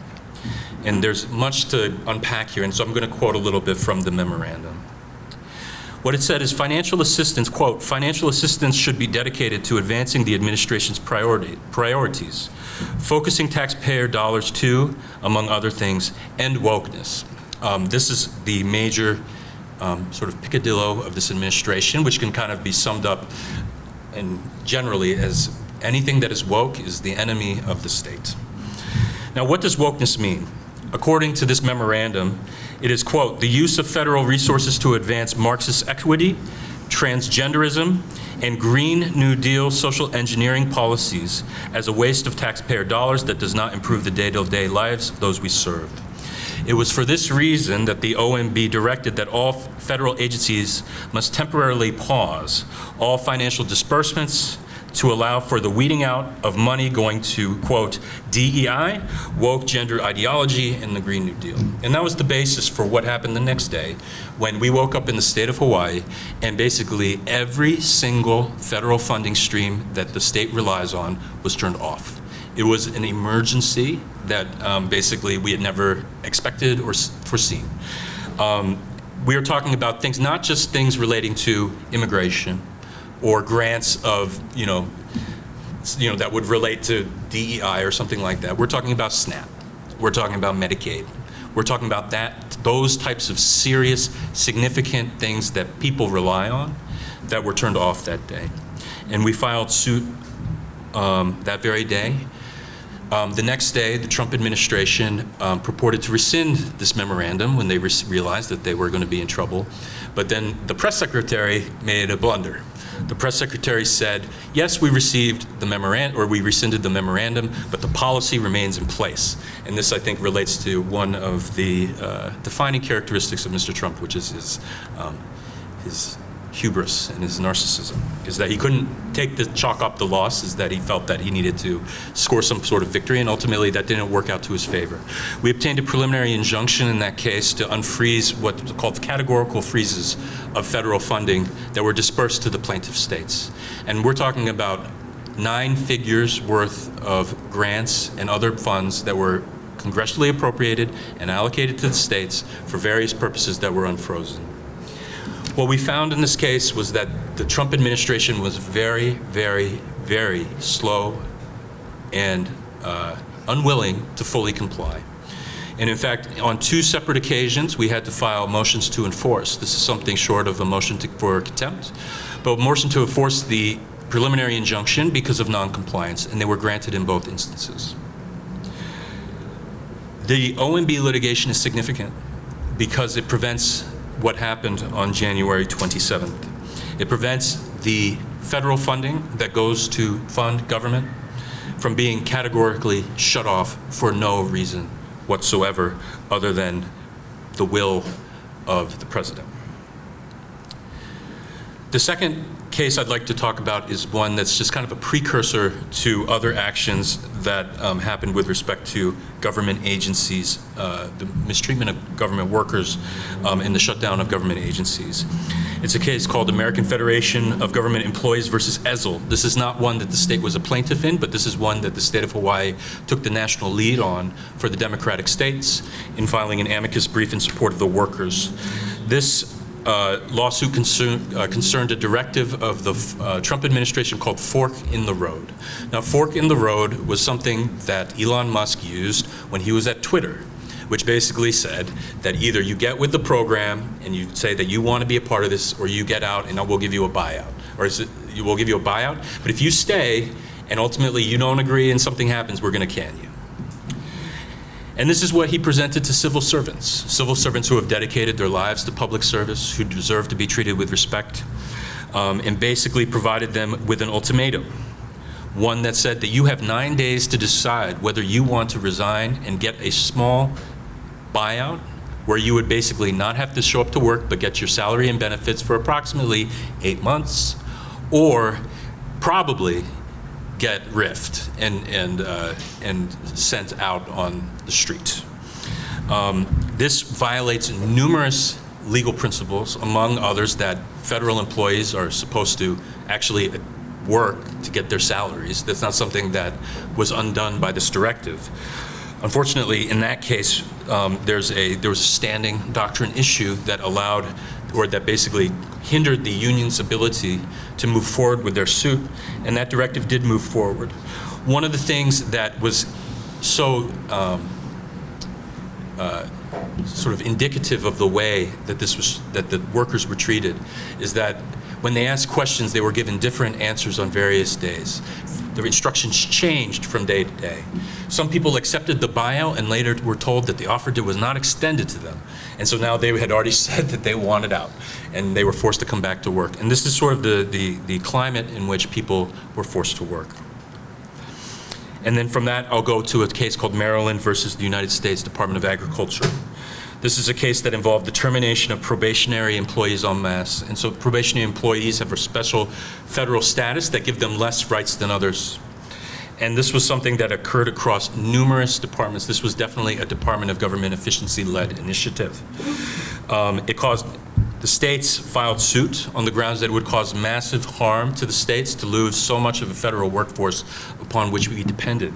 And there's much to unpack here, and so I'm going to quote a little bit from the memorandum. What it said is financial assistance, quote, financial assistance should be dedicated to advancing the administration's priorities, focusing taxpayer dollars to, among other things, end wokeness. This is the major sort of picadillo of this administration, which can kind of be summed up and generally as anything that is woke is the enemy of the state. Now, what does wokeness mean? according to this memorandum, it is, quote, the use of federal resources to advance Marxist equity, transgenderism, and Green New Deal social engineering policies as a waste of taxpayer dollars that does not improve the day-to-day lives of those we serve. It was for this reason that the OMB directed that all federal agencies must temporarily pause all financial disbursements to allow for the weeding out of money going to, quote, DEI, woke gender ideology, and the Green New Deal. And that was the basis for what happened the next day when we woke up in the state of Hawaii and basically every single federal funding stream that the state relies on was turned off. It was an emergency that basically we had never expected or foreseen. We are talking about things, not just things relating to immigration, or grants of, that would relate to DEI or something like that. We're talking about SNAP. We're talking about Medicaid. We're talking about those types of serious, significant things that people rely on that were turned off that day. And we filed suit that very day. The next day, the Trump administration purported to rescind this memorandum when they realized that they were going to be in trouble. But then the press secretary made a blunder. The press secretary said, yes, we received the memorandum, or we rescinded the memorandum, but the policy remains in place. And this, I think, relates to one of the defining characteristics of Mr. Trump, which is his hubris and his narcissism, is that he couldn't chalk up the loss, is that he felt that he needed to score some sort of victory, and ultimately that didn't work out to his favor. We obtained a preliminary injunction in that case to unfreeze what's called categorical freezes of federal funding that were dispersed to the plaintiff states. And we're talking about 9 figures worth of grants and other funds that were congressionally appropriated and allocated to the states for various purposes that were unfrozen. What we found in this case was that the Trump administration was very, very, very slow and unwilling to fully comply. And in fact, on 2 separate occasions, we had to file motions to enforce. This is something short of a motion for contempt, but a motion to enforce the preliminary injunction because of non-compliance, and they were granted in both instances. The OMB litigation is significant because it prevents what happened on January 27th. It prevents the federal funding that goes to fund government from being categorically shut off for no reason whatsoever other than the will of the president. The second case I'd like to talk about is one that's just kind of a precursor to other actions that happened with respect to government agencies, the mistreatment of government workers, and the shutdown of government agencies. It's a case called American Federation of Government Employees versus ESL. This is not one that the state was a plaintiff in, but this is one that the state of Hawaii took the national lead on for the Democratic states in filing an amicus brief in support of the workers. This lawsuit concerned a directive of the Trump administration called fork in the road. Now, fork in the road was something that Elon Musk used when he was at Twitter, which basically said that either you get with the program and you say that you want to be a part of this, or you get out and we'll give you a buyout. Or we'll give you a buyout, but if you stay and ultimately you don't agree and something happens, we're going to can you. And this is what he presented to civil servants who have dedicated their lives to public service, who deserve to be treated with respect, and basically provided them with an ultimatum. One that said that you have 9 days to decide whether you want to resign and get a small buyout where you would basically not have to show up to work but get your salary and benefits for approximately 8 months, or probably get riffed and sent out on the street. This violates numerous legal principles, among others that federal employees are supposed to actually work to get their salaries. That's not something that was undone by this directive. Unfortunately, in that case, there was a standing doctrine issue that allowed, or that basically hindered the union's ability to move forward with their suit, and that directive did move forward. One of the things that was so sort of indicative of the way that that the workers were treated is that when they asked questions, they were given different answers on various days. The instructions changed from day to day. Some people accepted the buyout and later were told that the offer was not extended to them. And so now they had already said that they wanted out and they were forced to come back to work. And this is sort of the climate in which people were forced to work. And then from that, I'll go to a case called Maryland versus the United States Department of Agriculture. This is a case that involved the termination of probationary employees en masse. And so probationary employees have a special federal status that give them less rights than others. And this was something that occurred across numerous departments. This was definitely a Department of Government Efficiency-led initiative. The states filed suit on the grounds that it would cause massive harm to the states to lose so much of a federal workforce upon which we depended.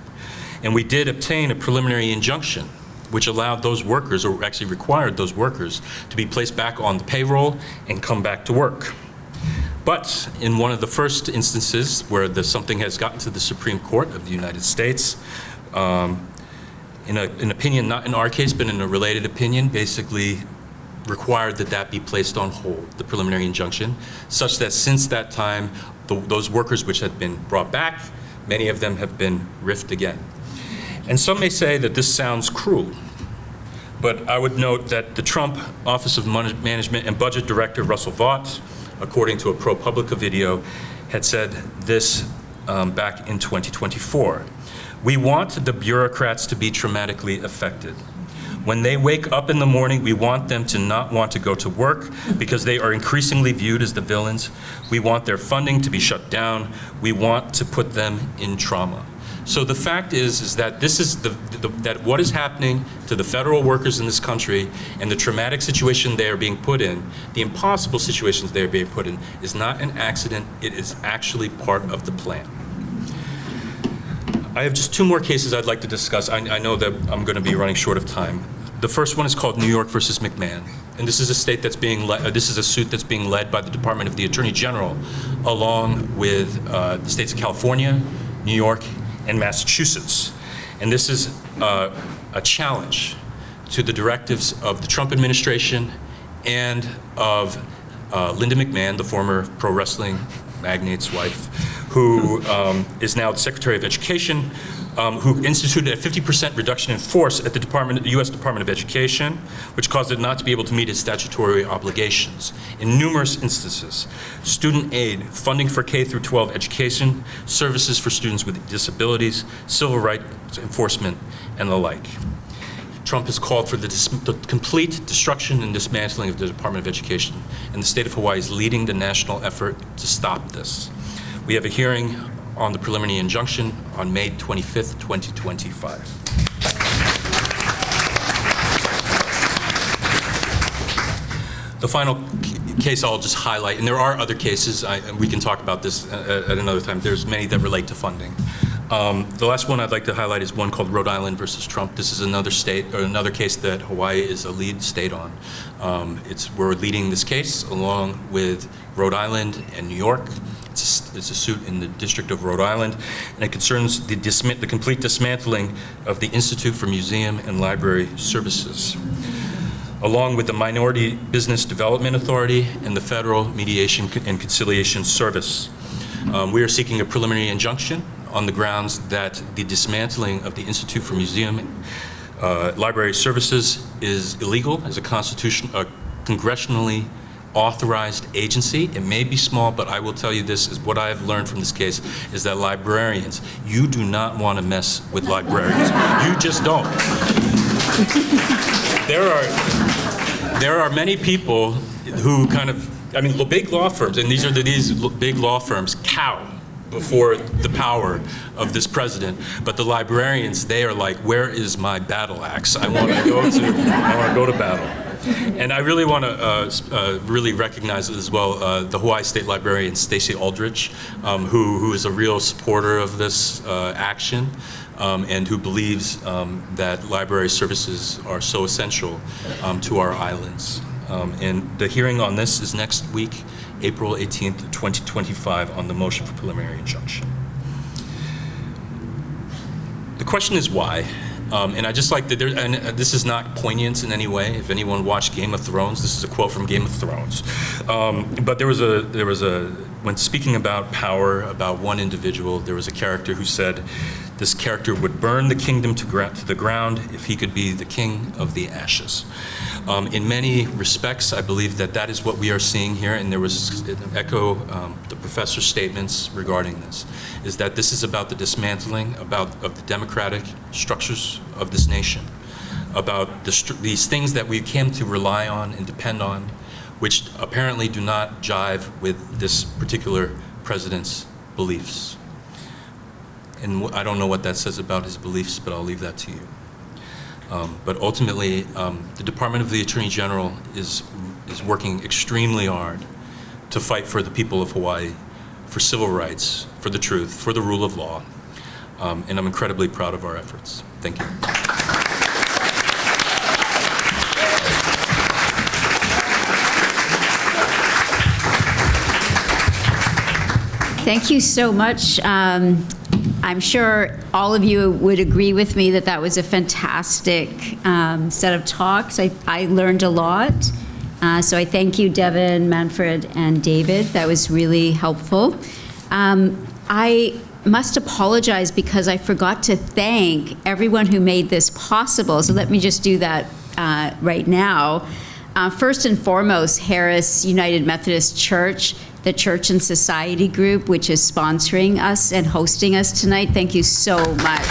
And we did obtain a preliminary injunction which allowed those workers, or actually required those workers, to be placed back on the payroll and come back to work. But in one of the first instances where something has gotten to the Supreme Court of the United States, in an opinion, not in our case, but in a related opinion, basically required that that be placed on hold, the preliminary injunction, such that since that time, those workers which had been brought back, many of them have been riffed again. And some may say that this sounds cruel, but I would note that the Trump Office of Management and Budget Director Russell Vought, according to a ProPublica video, had said this back in 2024. We want the bureaucrats to be traumatically affected. When they wake up in the morning, we want them to not want to go to work because they are increasingly viewed as the villains. We want their funding to be shut down. We want to put them in trauma. So the fact is that this is that what is happening to the federal workers in this country and the traumatic situation they are being put in, the impossible situations they are being put in, is not an accident. It is actually part of the plan. I have just two more cases I'd like to discuss. I know that I'm going to be running short of time. The first one is called New York versus McMahon, and this is a state that's being this is a suit that's being led by the Department of the Attorney General, along with the states of California, New York, and Massachusetts. And this is a challenge to the directives of the Trump administration and of Linda McMahon, the former pro wrestling magnate's wife, who is now the Secretary of Education, who instituted a 50% reduction in force at the U.S. Department of Education, which caused it not to be able to meet its statutory obligations. In numerous instances, student aid, funding for K through 12 education, services for students with disabilities, civil rights enforcement, and the like. Trump has called for the complete destruction and dismantling of the Department of Education, and the state of Hawaii is leading the national effort to stop this. We have a hearing on the preliminary injunction on May 25th, 2025. The final case I'll just highlight, and there are other cases, we can talk about this at another time. There's many that relate to funding. The last one I'd like to highlight is one called Rhode Island versus Trump. This is another state, or another case that Hawaii is a lead state on. We're leading this case along with Rhode Island and New York. It's a suit in the District of Rhode Island, and it concerns the complete dismantling of the Institute for Museum and Library Services, along with the Minority Business Development Authority and the Federal Mediation and Conciliation Service. We are seeking a preliminary injunction on the grounds that the dismantling of the Institute for Museum and Library Services is illegal as a congressionally authorized agency. It may be small, but I will tell you this, is what I have learned from this case, is that librarians, you do not want to mess with librarians. You just don't. There are many people who kind of, big law firms, and these big law firms cow before the power of this president, but the librarians, they are like, where is my battle axe? I want to go to battle. And I really want to really recognize as well the Hawaii State Librarian, Stacey Aldrich, who is a real supporter of this action, and who believes that library services are so essential to our islands. And the hearing on this is next week, April 18th, 2025, on the motion for preliminary injunction. The question is why, And I just like that, and this is not poignant in any way. If anyone watched Game of Thrones, this is a quote from Game of Thrones. But there was a, when speaking about power, about one individual, there was a character who said, this character would burn the kingdom to the ground if he could be the king of the ashes. In many respects, I believe that that is what we are seeing here, and there was an echo the professor's statements regarding this, is that this is about the dismantling of the democratic structures of this nation, about these things that we came to rely on and depend on, which apparently do not jive with this particular president's beliefs. And I don't know what that says about his beliefs, but I'll leave that to you. But ultimately, the Department of the Attorney General is working extremely hard to fight for the people of Hawaii, for civil rights, for the truth, for the rule of law. And I'm incredibly proud of our efforts. Thank you. Thank you so much. I'm sure all of you would agree with me that that was a fantastic set of talks. I learned a lot. So I thank you, Devin, Manfred, and David. That was really helpful. I must apologize because I forgot to thank everyone who made this possible. So let me just do that right now. First and foremost, Harris United Methodist Church, the Church and Society group, which is sponsoring us and hosting us tonight. Thank you so much.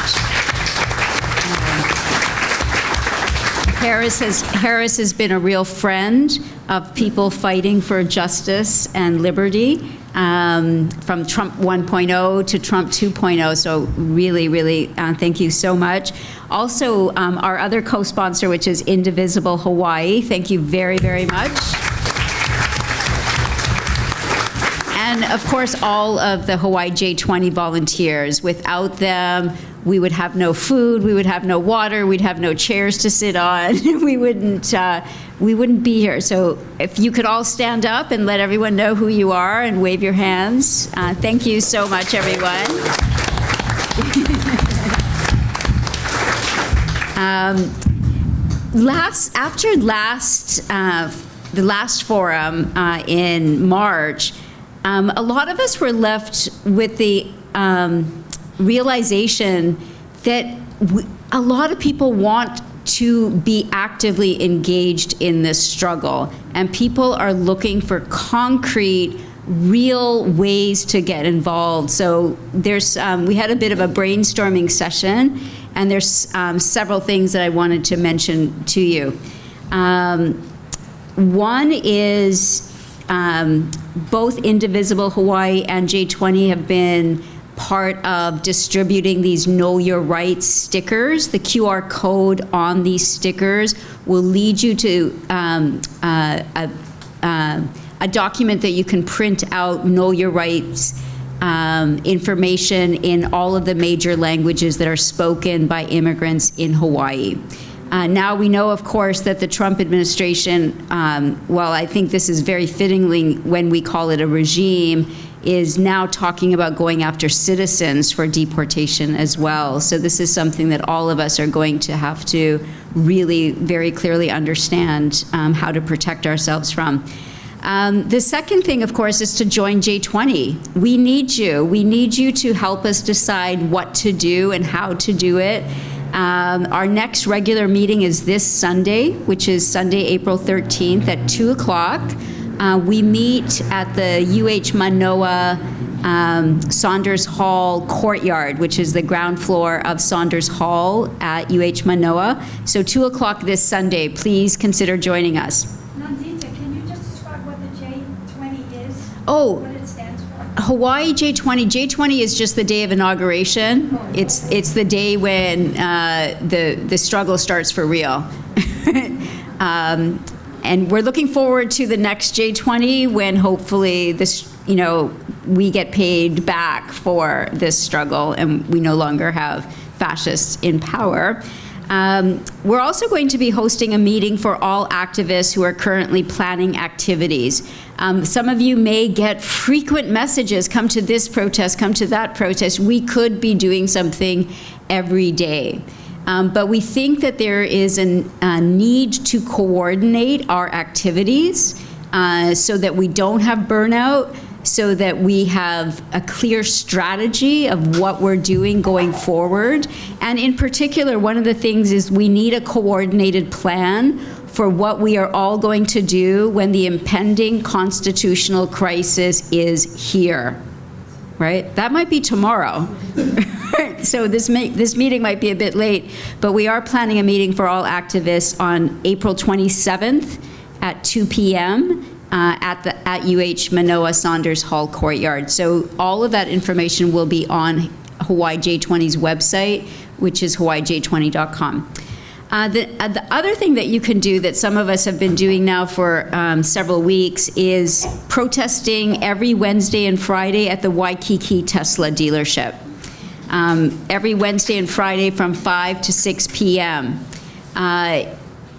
Harris has been a real friend of people fighting for justice and liberty, from Trump 1.0 to Trump 2.0. So really, really thank you so much. Also, our other co-sponsor, which is Indivisible Hawaii. Thank you very, very much. And of course, all of the Hawai'i J20 volunteers. Without them, we would have no food, we would have no water, we'd have no chairs to sit on. we wouldn't be here. So if you could all stand up and let everyone know who you are and wave your hands. Thank you so much, everyone. The last forum in March, a lot of us were left with the realization that a lot of people want to be actively engaged in this struggle, and people are looking for concrete, real ways to get involved. So there's, we had a bit of a brainstorming session, and there's several things that I wanted to mention to you. One is both Indivisible Hawaii and J20 have been part of distributing these Know Your Rights stickers. The QR code on these stickers will lead you to a document that you can print out Know Your Rights information in all of the major languages that are spoken by immigrants in Hawaii. Now we know, of course, that the Trump administration, while I think this is very fittingly when we call it a regime, is now talking about going after citizens for deportation as well. So this is something that all of us are going to have to really very clearly understand how to protect ourselves from. The second thing, of course, is to join J20. We need you. We need you to help us decide what to do and how to do it. Our next regular meeting is this Sunday, which is Sunday, April 13th at 2 o'clock. We meet at the Mānoa Saunders Hall courtyard, which is the ground floor of Saunders Hall at Mānoa. So 2 o'clock this Sunday, please consider joining us. Nandita, can you just describe what the J20 is? Oh. What it stands for? Hawai'i J20. J20 is just the day of inauguration. It's the day when the struggle starts for real. And we're looking forward to the next J20 when hopefully this, we get paid back for this struggle and we no longer have fascists in power. We're also going to be hosting a meeting for all activists who are currently planning activities. Some of you may get frequent messages, come to this protest, come to that protest. We could be doing something every day. But we think that there is a need to coordinate our activities so that we don't have burnout, so that we have a clear strategy of what we're doing going forward. And in particular, one of the things is we need a coordinated plan for what we are all going to do when the impending constitutional crisis is here, right? That might be tomorrow. So this meeting might be a bit late, but we are planning a meeting for all activists on April 27th at 2 p.m. At UH Mānoa Saunders Hall Courtyard. So all of that information will be on Hawai'i J20's website, which is hawaiij20.com. The other thing that you can do that some of us have been doing now for several weeks is protesting every Wednesday and Friday at the Waikiki Tesla dealership. Every Wednesday and Friday from 5 to 6 p.m.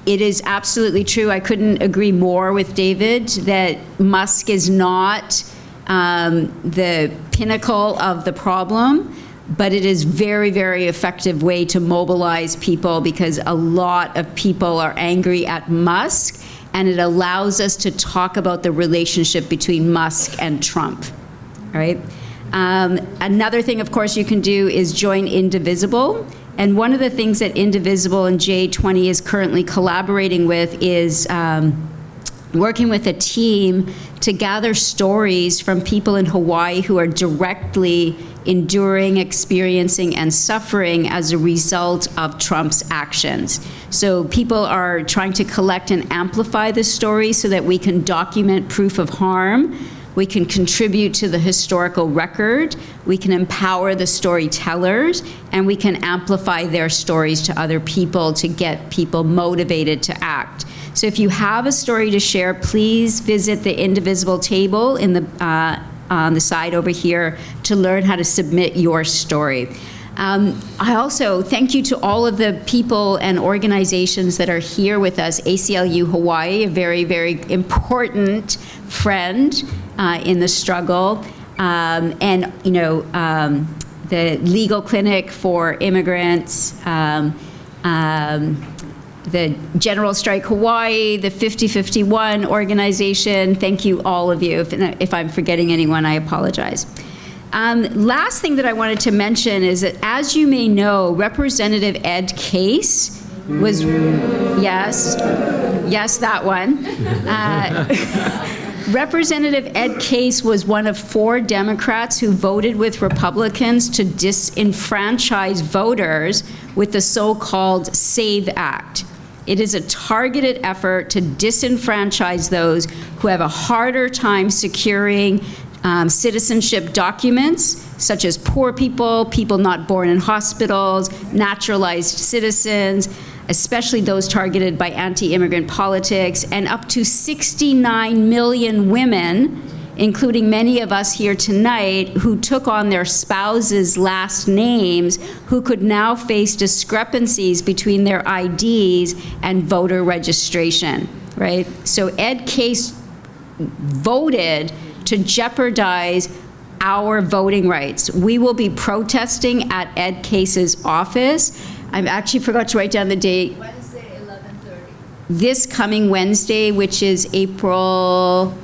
It is absolutely true. I couldn't agree more with David that Musk is not the pinnacle of the problem, but it is very, very effective way to mobilize people because a lot of people are angry at Musk, and it allows us to talk about the relationship between Musk and Trump, right? Another thing, of course, you can do is join Indivisible. And one of the things that Indivisible and J20 is currently collaborating with is working with a team to gather stories from people in Hawaii who are directly enduring, experiencing, and suffering as a result of Trump's actions. So people are trying to collect and amplify the story so that we can document proof of harm. We can contribute to the historical record, we can empower the storytellers, and we can amplify their stories to other people to get people motivated to act. So if you have a story to share, please visit the Indivisible table in on the side over here to learn how to submit your story. I also thank you to all of the people and organizations that are here with us. ACLU Hawaii, a very, very important friend in the struggle, and the Legal Clinic for Immigrants, the General Strike Hawaii, the 5051 organization. Thank you, all of you. If I'm forgetting anyone, I apologize. Last thing that I wanted to mention is that, as you may know, Representative Ed Case was, yes, that one. Representative Ed Case was one of 4 Democrats who voted with Republicans to disenfranchise voters with the so-called SAVE Act. It is a targeted effort to disenfranchise those who have a harder time securing citizenship documents, such as poor people, people not born in hospitals, naturalized citizens, especially those targeted by anti-immigrant politics, and up to 69 million women, including many of us here tonight, who took on their spouses' last names, who could now face discrepancies between their IDs and voter registration, right? So Ed Case voted to jeopardize our voting rights. We will be protesting at Ed Case's office. I actually forgot to write down the date. Wednesday, 11:30. This coming Wednesday, which is April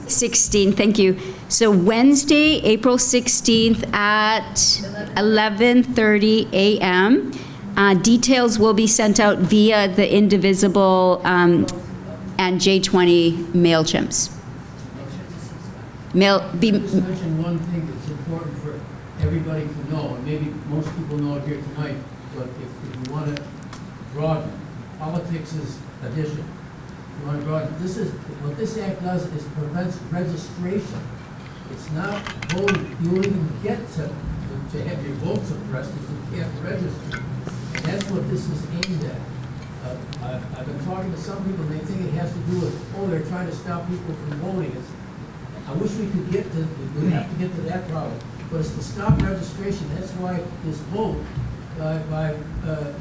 16th, thank you. So Wednesday, April 16th at 11:30 a.m. Details will be sent out via the Indivisible and J20 MailChimps. Just mention one thing that's important for everybody to know, and maybe most people know it here tonight, but if you want to broaden, politics is addition. You want to broaden, what this act does is prevents registration. It's not voting. You won't even get to have your vote suppressed if you can't register. And that's what this is aimed at. I've been talking to some people, and they think it has to do with, they're trying to stop people from voting. I wish we could we have to get to that problem, but it's to stop registration. That's why this vote by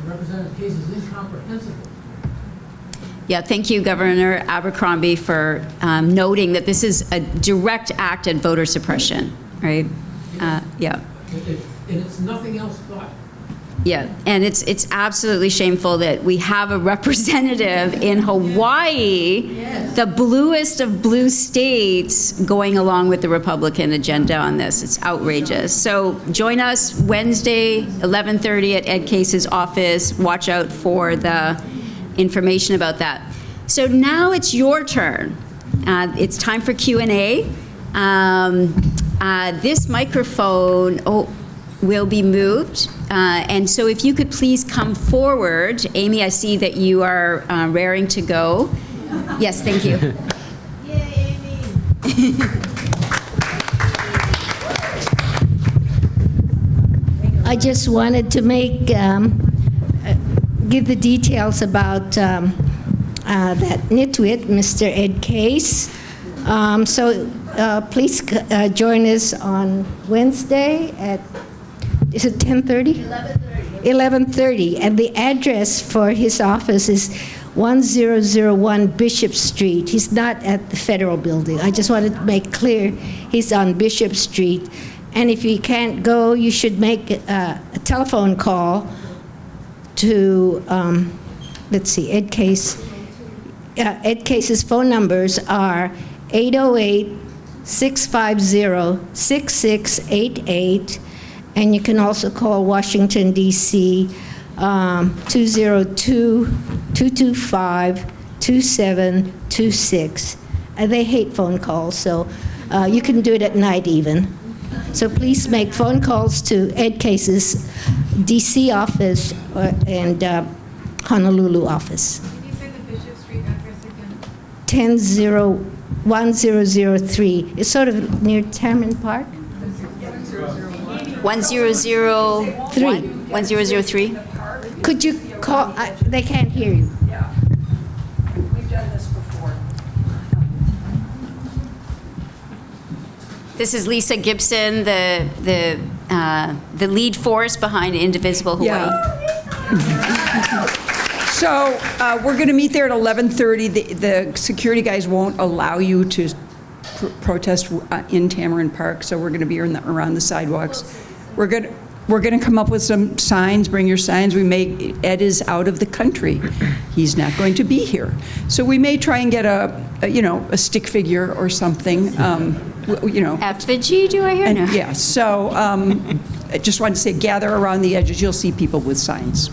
Representative Case is incomprehensible. Yeah, thank you, Governor Abercrombie, for noting that this is a direct act at voter suppression, right? Yeah. And it's nothing else but. Yeah, and it's absolutely shameful that we have a representative in Hawaii, the bluest of blue states, going along with the Republican agenda on this. It's outrageous. So join us Wednesday, 11:30 at Ed Case's office. Watch out for the information about that. So now it's your turn. It's time for Q&A. This microphone will be moved. And so if you could please come forward. Amy, I see that you are raring to go. Yes, thank you. Yay, Amy. I just wanted to give the details about that nitwit, Mr. Ed Case. Please join us on Wednesday at, is it 10:30? 11:30. And the address for his office is 1001 Bishop Street. He's not at the federal building. I just wanted to make clear he's on Bishop Street. And if you can't go, you should make a telephone call to, let's see, Ed Case. Ed Case's phone numbers are 808-650-6688, and you can also call Washington, D.C., 202-225-2726. They hate phone calls, so you can do it at night even. So please make phone calls to Ed Case's D.C. office and Honolulu office. Can you say the Bishop Street address again? 1003. It's sort of near Tamron Park. 1003. Could you call? They can't hear you. We've done this before. This is Lisa Gibson, the lead force behind Indivisible Hawaii. Yeah. So we're going to meet there at 11:30. The security guys won't allow you to protest in Tamron Park, so we're going to be around the sidewalks. We're going to come up with some signs. Bring your signs. Ed is out of the country. He's not going to be here. So we may try and get a stick figure or something. Effigy, do I hear? And No. yeah, so I just wanted to say, gather around the edges. You'll see people with signs.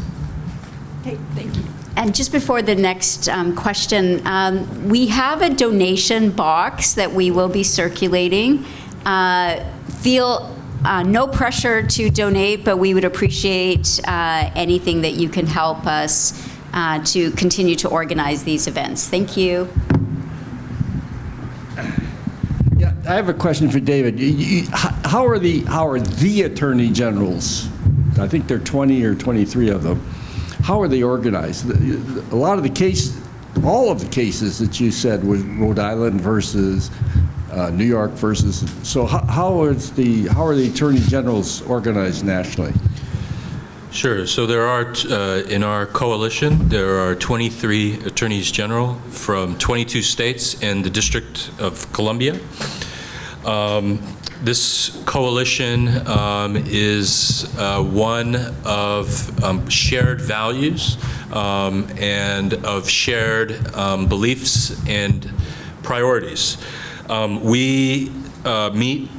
Okay, thank you. And just before the next question, we have a donation box that we will be circulating. Feel no pressure to donate, but we would appreciate anything that you can help us to continue to organize these events. Thank you. Yeah, I have a question for David. How are the attorney generals? I think there are 20 or 23 of them. How are they organized? A lot of the cases, all of the cases that you said was Rhode Island versus New York versus. So how are the attorney generals organized nationally? Sure. So there are, in our coalition, there are 23 attorneys general from 22 states and the District of Columbia. This coalition is one of shared values and of shared beliefs and priorities. We meet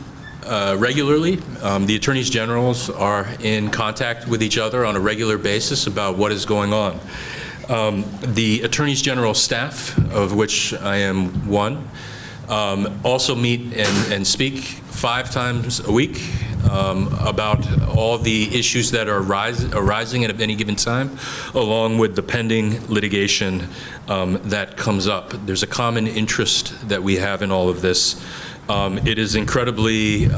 regularly. The attorneys generals are in contact with each other on a regular basis about what is going on. The attorneys general staff, of which I am one, also meet and speak 5 times a week about all the issues that are arising at any given time, along with the pending litigation that comes up. There's a common interest that we have in all of this. It is incredibly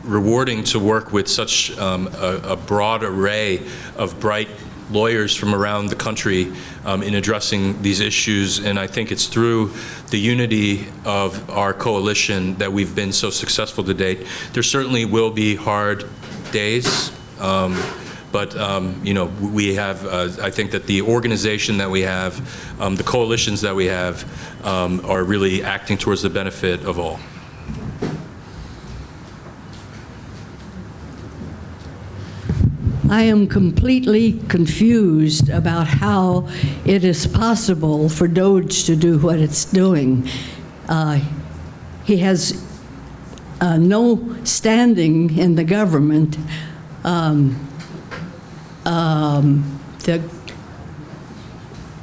rewarding to work with such a broad array of bright lawyers from around the country in addressing these issues, and I think it's through the unity of our coalition that we've been so successful to date. There certainly will be hard days, but we have, I think that the organization that we have, the coalitions that we have, are really acting towards the benefit of all. I am completely confused about how it is possible for DOGE to do what it's doing. He has no standing in the government.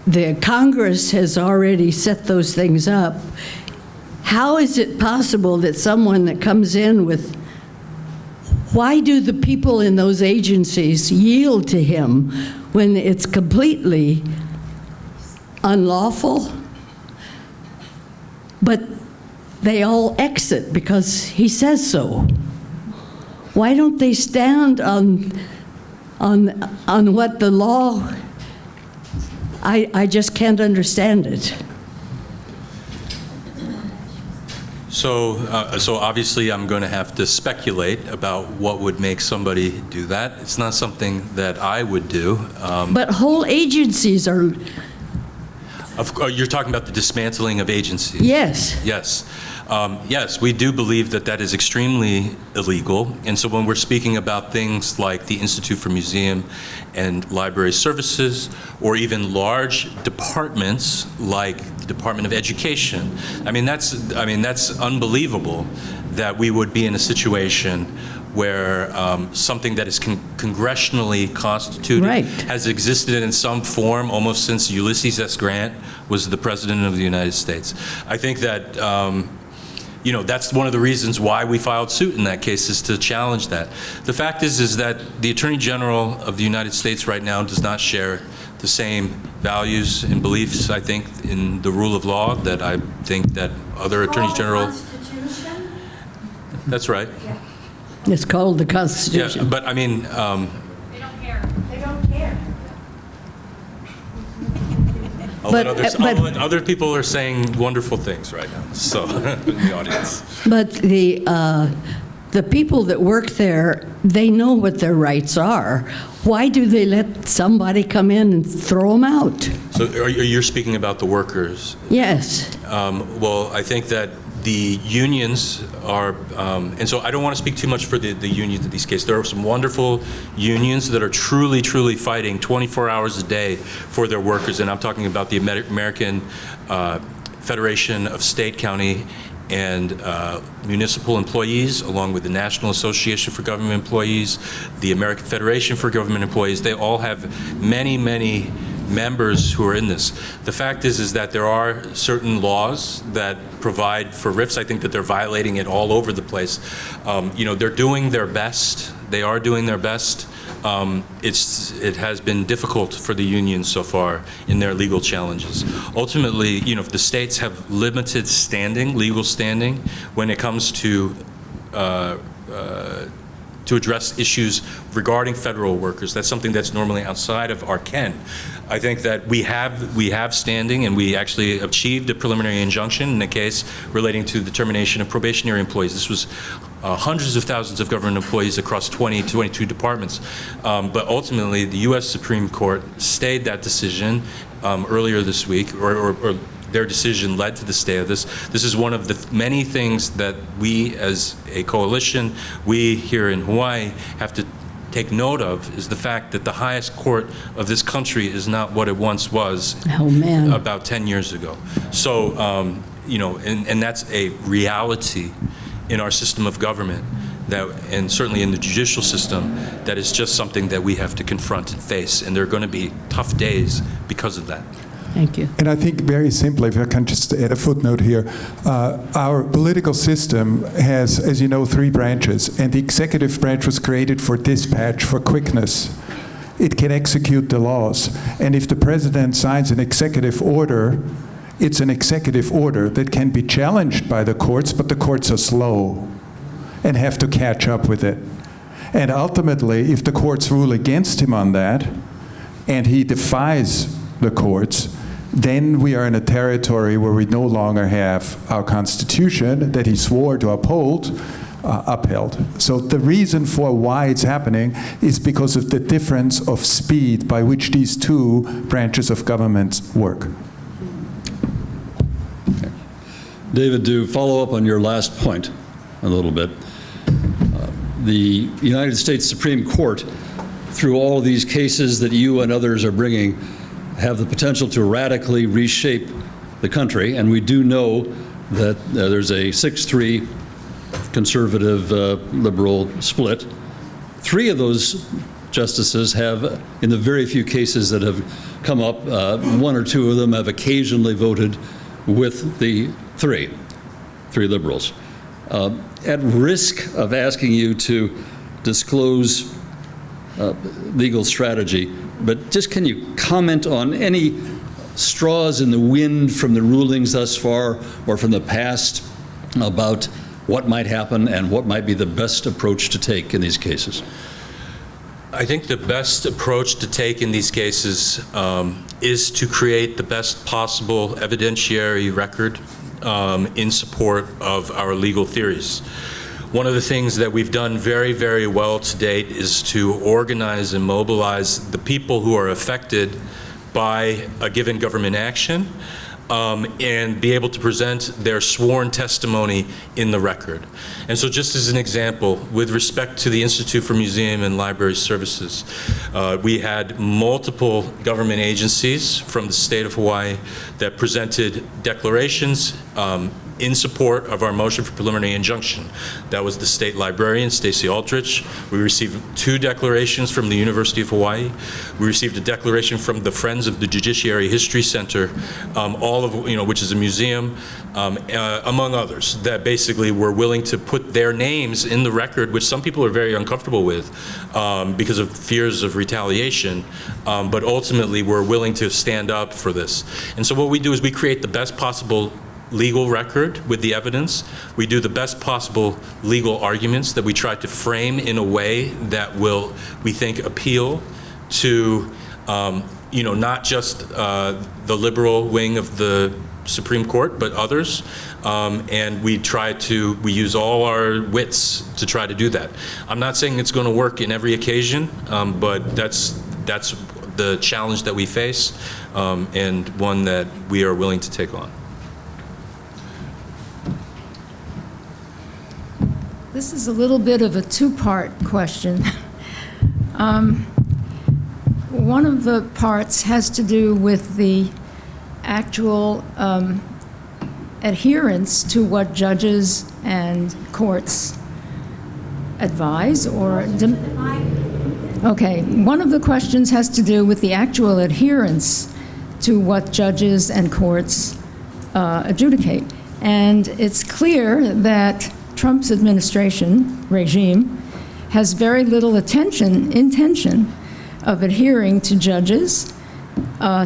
The Congress has already set those things up. How is it possible that someone that comes in with, why do the people in those agencies yield to him when it's completely unlawful? But they all exit because he says so. Why don't they stand on what the law? I just can't understand it. So obviously I'm going to have to speculate about what would make somebody do that. It's not something that I would do. But whole agencies are... You're talking about the dismantling of agencies? Yes. Yes. Yes, we do believe that that is extremely illegal. And so when we're speaking about things like the Institute for Museum and Library Services, or even large departments like the Department of Education, I mean, that's unbelievable that we would be in a situation where something that is congressionally constituted has existed in some form almost since Ulysses S. Grant was the President of the United States. I think that that's one of the reasons why we filed suit in that case, is to challenge that. The fact is that the Attorney General of the United States right now does not share the same values and beliefs, I think, in the rule of law that I think that other Attorneys General... Constitution? That's right. Yeah. It's called the Constitution. Yeah, but I mean... They don't care. They don't care. I'll let other people are saying wonderful things right now, so, in the audience. But the people that work there, they know what their rights are. Why do they let somebody come in and throw them out? So you're speaking about the workers? Yes. Well, I think that the unions are, and so I don't want to speak too much for the unions in these cases. There are some wonderful unions that are truly, truly fighting 24 hours a day for their workers, and I'm talking about the American Federation of State, County, and Municipal Employees, along with the National Association for Government Employees, the American Federation for Government Employees. They all have many, many members who are in this. The fact is that there are certain laws that provide for RIFs. I think that they're violating it all over the place. They're doing their best. They are doing their best. It has been difficult for the unions so far in their legal challenges. Ultimately, if the states have limited standing, legal standing, when it comes to address issues regarding federal workers. That's something that's normally outside of our ken. I think that we have standing, and we actually achieved a preliminary injunction in a case relating to the termination of probationary employees. This was hundreds of thousands of government employees across 22 departments. But ultimately, the U.S. Supreme Court stayed that decision earlier this week, or their decision led to the stay of this. This is one of the many things that we as a coalition, we here in Hawaii, have to take note of, is the fact that the highest court of this country is not what it once was about 10 years ago. So, and that's a reality in our system of government, and certainly in the judicial system, that is just something that we have to confront and face, and there are going to be tough days because of that. Thank you. And I think very simply, if I can just add a footnote here, our political system has, as you know, 3 branches, and the executive branch was created for dispatch, for quickness. It can execute the laws. And if the president signs an executive order, it's an executive order that can be challenged by the courts, but the courts are slow and have to catch up with it. And ultimately, if the courts rule against him on that, and he defies the courts, then we are in a territory where we no longer have our Constitution that he swore to uphold, upheld. So the reason for why it's happening is because of the difference of speed by which these 2 branches of government work. Okay. David, to follow up on your last point a little bit, the United States Supreme Court through all of these cases that you and others are bringing, have the potential to radically reshape the country. And we do know that there's a 6-3 conservative liberal split. 3 of those justices have, in the very few cases that have come up, 1 or 2 of them have occasionally voted with the 3 liberals. At risk of asking you to disclose legal strategy, but just can you comment on any straws in the wind from the rulings thus far or from the past about what might happen and what might be the best approach to take in these cases? I think the best approach to take in these cases is to create the best possible evidentiary record in support of our legal theories. One of the things that we've done very, very well to date is to organize and mobilize the people who are affected by a given government action and be able to present their sworn testimony in the record. And so just as an example, with respect to the Institute for Museum and Library Services, we had multiple government agencies from the state of Hawaii that presented declarations in support of our motion for preliminary injunction. That was the state librarian, Stacey Aldrich. We received 2 declarations from the University of Hawaii. We received a declaration from the Friends of the Judiciary History Center, all of which is a museum, among others, that basically were willing to put their names in the record, which some people are very uncomfortable with because of fears of retaliation, but ultimately we're willing to stand up for this. And so what we do is we create the best possible legal record with the evidence. We do the best possible legal arguments that we try to frame in a way that will, we think, appeal to, not just the liberal wing of the Supreme Court, but others. And we use all our wits to try to do that. I'm not saying it's going to work in every occasion, but that's the challenge that we face, and one that we are willing to take on. This is a little bit of a 2-part question. One of the parts has to do with the actual adherence to what judges and courts advise or... Okay, one of the questions has to do with the actual adherence to what judges and courts adjudicate. And it's clear that Trump's administration, regime, has very little intention of adhering to judges,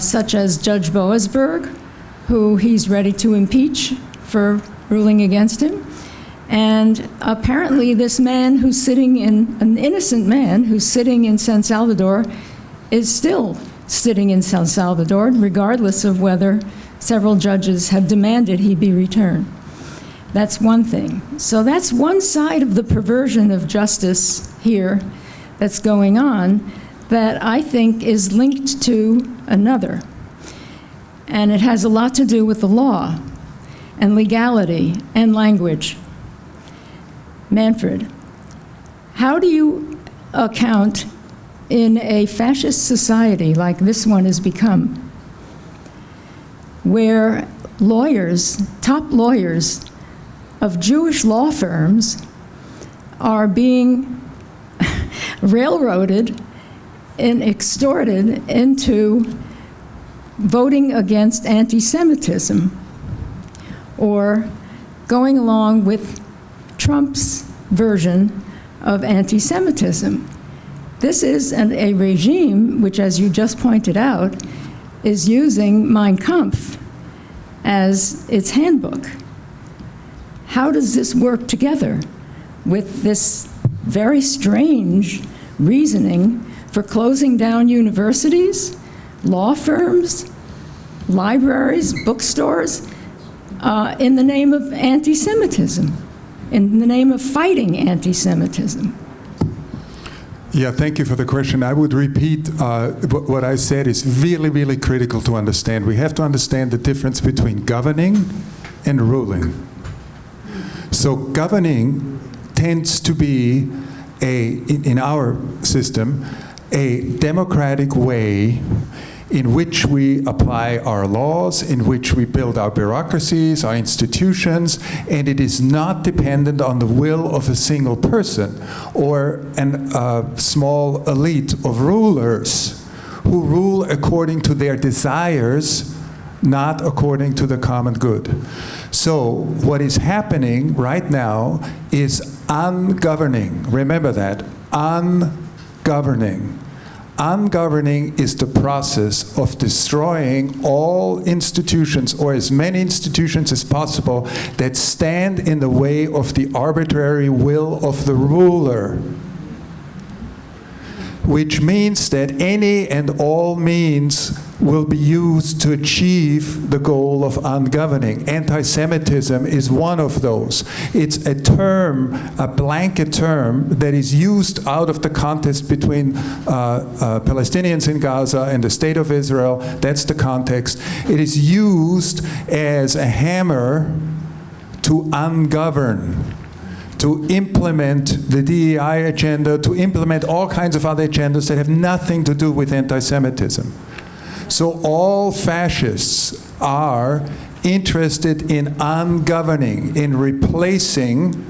such as Judge Boasberg, who he's ready to impeach for ruling against him. And apparently this man who's sitting an innocent man who's sitting in San Salvador is still sitting in San Salvador, regardless of whether several judges have demanded he be returned. That's one thing. So that's one side of the perversion of justice here that's going on that I think is linked to another. And it has a lot to do with the law and legality and language. Manfred, how do you account in a fascist society like this one has become, where lawyers, top lawyers of Jewish law firms are being railroaded and extorted into voting against anti-Semitism or going along with Trump's version of anti-Semitism? This is a regime which, as you just pointed out, is using Mein Kampf as its handbook. How does this work together with this very strange reasoning for closing down universities, law firms, libraries, bookstores, in the name of anti-Semitism, in the name of fighting anti-Semitism? Yeah, thank you for the question. I would repeat what I said is really, really critical to understand. We have to understand the difference between governing and ruling. So governing tends to be in our system, a democratic way in which we apply our laws, in which we build our bureaucracies, our institutions, and it is not dependent on the will of a single person or a small elite of rulers who rule according to their desires, not according to the common good. So what is happening right now is ungoverning. Remember that, ungoverning. Ungoverning is the process of destroying all institutions, or as many institutions as possible, that stand in the way of the arbitrary will of the ruler. Which means that any and all means will be used to achieve the goal of ungoverning. Anti-Semitism is one of those. It's a term, a blanket term, that is used out of the contest between Palestinians in Gaza and the State of Israel. That's the context. It is used as a hammer to ungovern, to implement the DEI agenda, to implement all kinds of other agendas that have nothing to do with anti-Semitism. So all fascists are interested in ungoverning, in replacing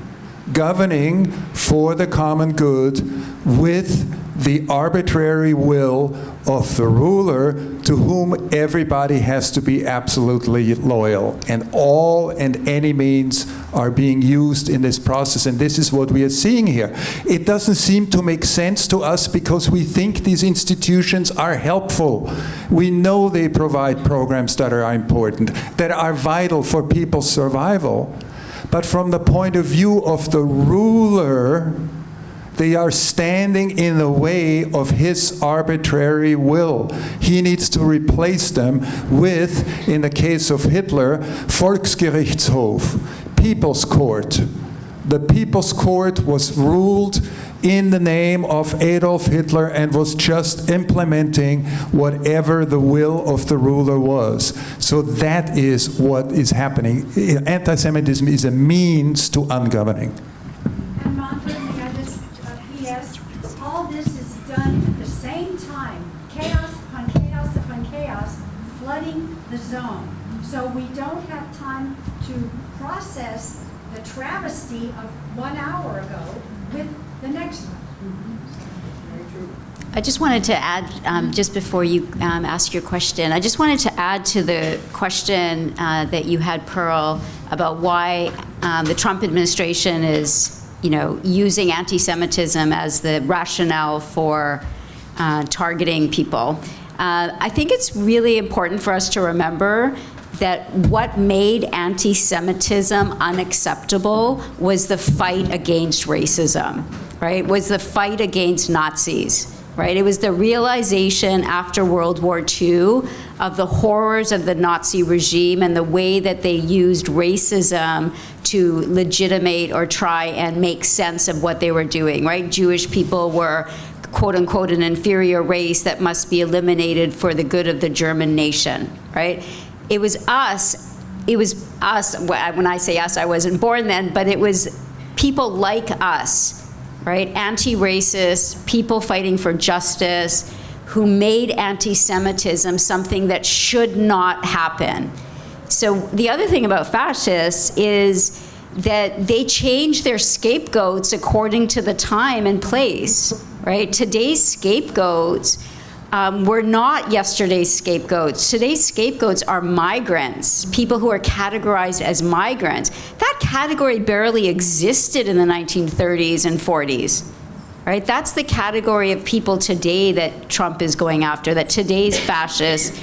governing for the common good with the arbitrary will of the ruler to whom everybody has to be absolutely loyal. And all and any means are being used in this process, and this is what we are seeing here. It doesn't seem to make sense to us because we think these institutions are helpful. We know they provide programs that are important, that are vital for people's survival. But from the point of view of the ruler, they are standing in the way of his arbitrary will. He needs to replace them with, in the case of Hitler, Volksgerichtshof, People's Court. The People's Court was ruled in the name of Adolf Hitler and was just implementing whatever the will of the ruler was. So that is what is happening. Anti-Semitism is a means to ungoverning. And Manfred, may I just P.S. All this is done at the same time, chaos upon chaos upon chaos, flooding the zone. So we don't have time to process the travesty of 1 hour ago with the next one. I just wanted to add, just before you ask your question, I just wanted to add to the question that you had, Pearl, about why the Trump administration is, using anti-Semitism as the rationale for targeting people. I think it's really important for us to remember that what made anti-Semitism unacceptable was the fight against racism, right? Was the fight against Nazis, right? It was the realization after World War II of the horrors of the Nazi regime and the way that they used racism to legitimate or try and make sense of what they were doing, right? Jewish people were, quote unquote, an inferior race that must be eliminated for the good of the German nation, right? It was us, when I say us, I wasn't born then, but it was people like us, right? Anti-racist, people fighting for justice, who made anti-Semitism something that should not happen. So the other thing about fascists is that they change their scapegoats according to the time and place, right? Today's scapegoats were not yesterday's scapegoats. Today's scapegoats are migrants, people who are categorized as migrants. That category barely existed in the 1930s and 40s, right? That's the category of people today that Trump is going after, that today's fascists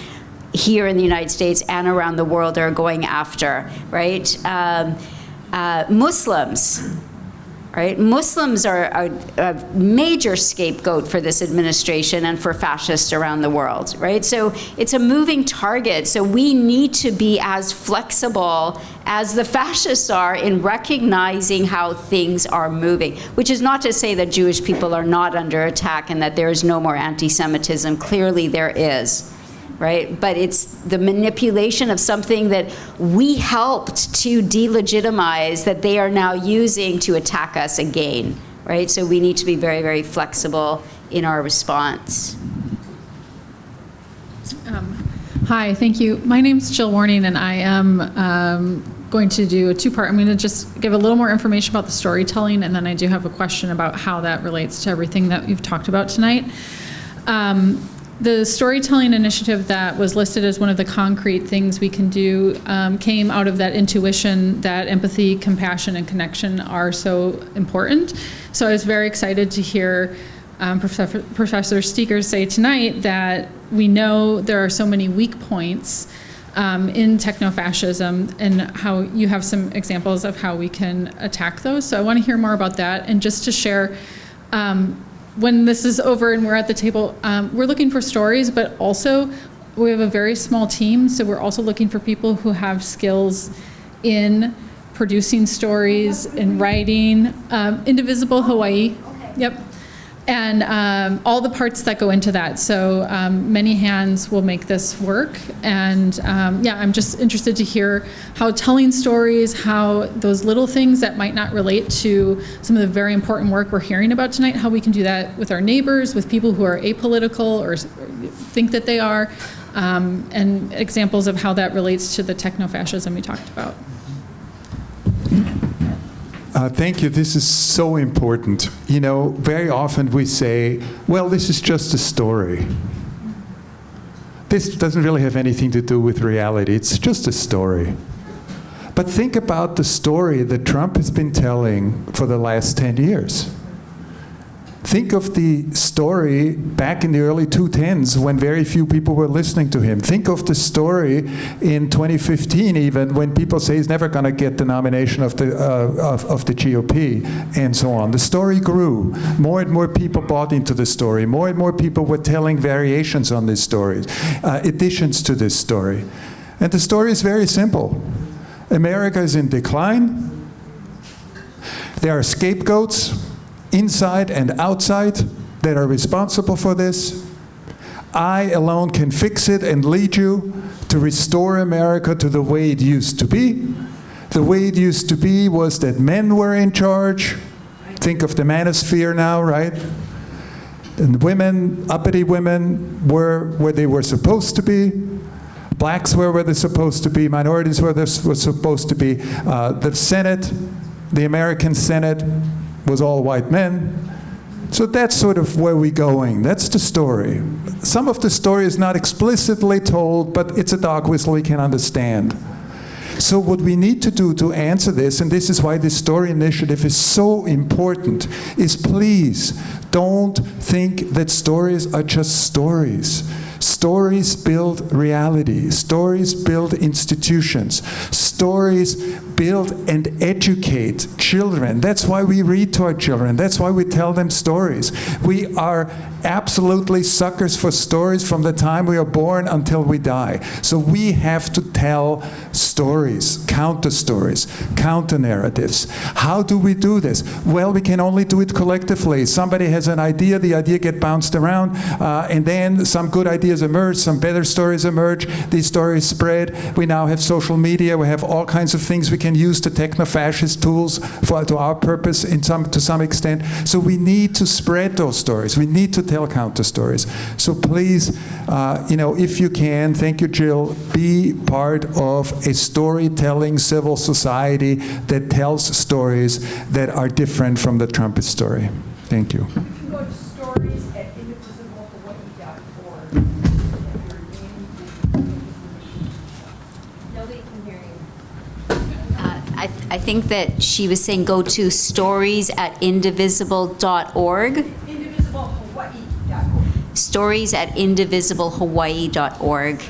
here in the United States and around the world are going after, right? Muslims. Right? Muslims are a major scapegoat for this administration and for fascists around the world, right? So it's a moving target. So we need to be as flexible as the fascists are in recognizing how things are moving, which is not to say that Jewish people are not under attack and that there is no more anti-Semitism. Clearly there is. Right? But it's the manipulation of something that we helped to delegitimize that they are now using to attack us again, right? So we need to be very, very flexible in our response. Hi, thank you. My name's Jill Warning, and I am going to do a two-part. I'm going to just give a little more information about the storytelling, and then I do have a question about how that relates to everything that you've talked about tonight. The storytelling initiative that was listed as one of the concrete things we can do came out of that intuition that empathy, compassion, and connection are so important. So I was very excited to hear Professor Steger say tonight that we know there are so many weak points in techno-fascism, and how you have some examples of how we can attack those. So I want to hear more about that, and just to share, when this is over and we're at the table, we're looking for stories, but also we have a very small team, so we're also looking for people who have skills in producing stories, in writing, Indivisible Hawaii. Yep. And all the parts that go into that. So many hands will make this work. And yeah, I'm just interested to hear how telling stories, how those little things that might not relate to some of the very important work we're hearing about tonight, how we can do that with our neighbors, with people who are apolitical or think that they are, and examples of how that relates to the techno-fascism we talked about. Thank you. This is so important. You know, very often we say, well, this is just a story. This doesn't really have anything to do with reality. It's just a story. But think about the story that Trump has been telling for the last 10 years. Think of the story back in the early 2010s when very few people were listening to him. Think of the story in 2015 even when people say he's never going to get the nomination of the GOP and so on. The story grew. More and more people bought into the story. More and more people were telling variations on this story, additions to this story. And the story is very simple. America is in decline. There are scapegoats inside and outside that are responsible for this. I alone can fix it and lead you to restore America to the way it used to be. The way it used to be was that men were in charge. Think of the manosphere now, right? And women, uppity women, were where they were supposed to be. Blacks were where they're supposed to be. Minorities were where they were supposed to be. The Senate, the American Senate, was all white men. So that's sort of where we're going. That's the story. Some of the story is not explicitly told, but it's a dog whistle we can understand. So what we need to do to answer this, and this is why this story initiative is so important, is please don't think that stories are just stories. Stories build reality. Stories build institutions. Stories build and educate children. That's why we read to our children. That's why we tell them stories. We are absolutely suckers for stories from the time we are born until we die. So we have to tell stories, counter stories, counter narratives. How do we do this? Well, we can only do it collectively. Somebody has an idea, the idea gets bounced around, and then some good ideas emerge, some better stories emerge, these stories spread. We now have social media, we have all kinds of things we can use, the techno-fascist tools to our purpose to some extent. So we need to spread those stories. We need to tell counter stories. So please, if you can, thank you, Jill, be part of a storytelling civil society that tells stories that are different from the Trumpist story. Thank you. You can go to stories at indivisible.org. Nobody can hear you. I think that she was saying go to stories at indivisible.org. Stories at indivisible.hawaii.org.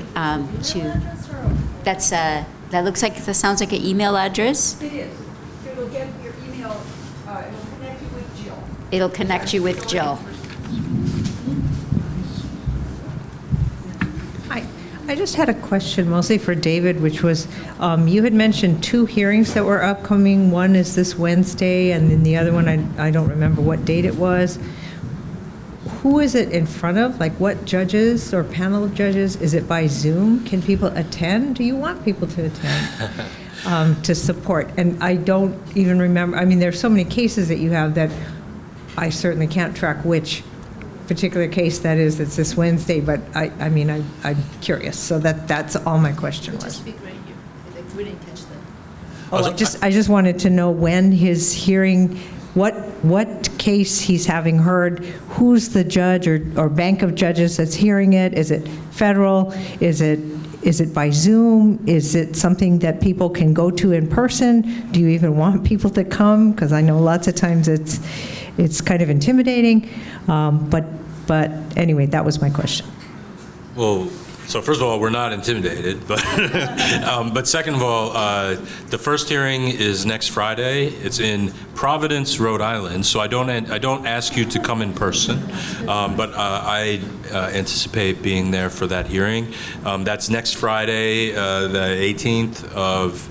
That looks like, that sounds like an email address. It is. It'll get your email, it'll connect you with Jill. It'll connect you with Jill. I just had a question mostly for David, which was, you had mentioned 2 hearings that were upcoming. One is this Wednesday, and then the other one, I don't remember what date it was. Who is it in front of? Like what judges or panel of judges? Is it by Zoom? Can people attend? Do you want people to attend to support? And I don't even remember. I mean, there's so many cases that you have that I certainly can't track which particular case that is. It's this Wednesday, but I'm curious. So that's all my question was. Just be great if we didn't catch that. Oh, I just wanted to know when his hearing, what case he's having heard, who's the judge or bank of judges that's hearing it? Is it federal? Is it by Zoom? Is it something that people can go to in person? Do you even want people to come? Because I know lots of times it's kind of intimidating. But anyway, that was my question. Well, so first of all, we're not intimidated, but but second of all, the first hearing is next Friday. It's in Providence, Rhode Island. So I don't ask you to come in person, but I anticipate being there for that hearing. That's next Friday, the 18th of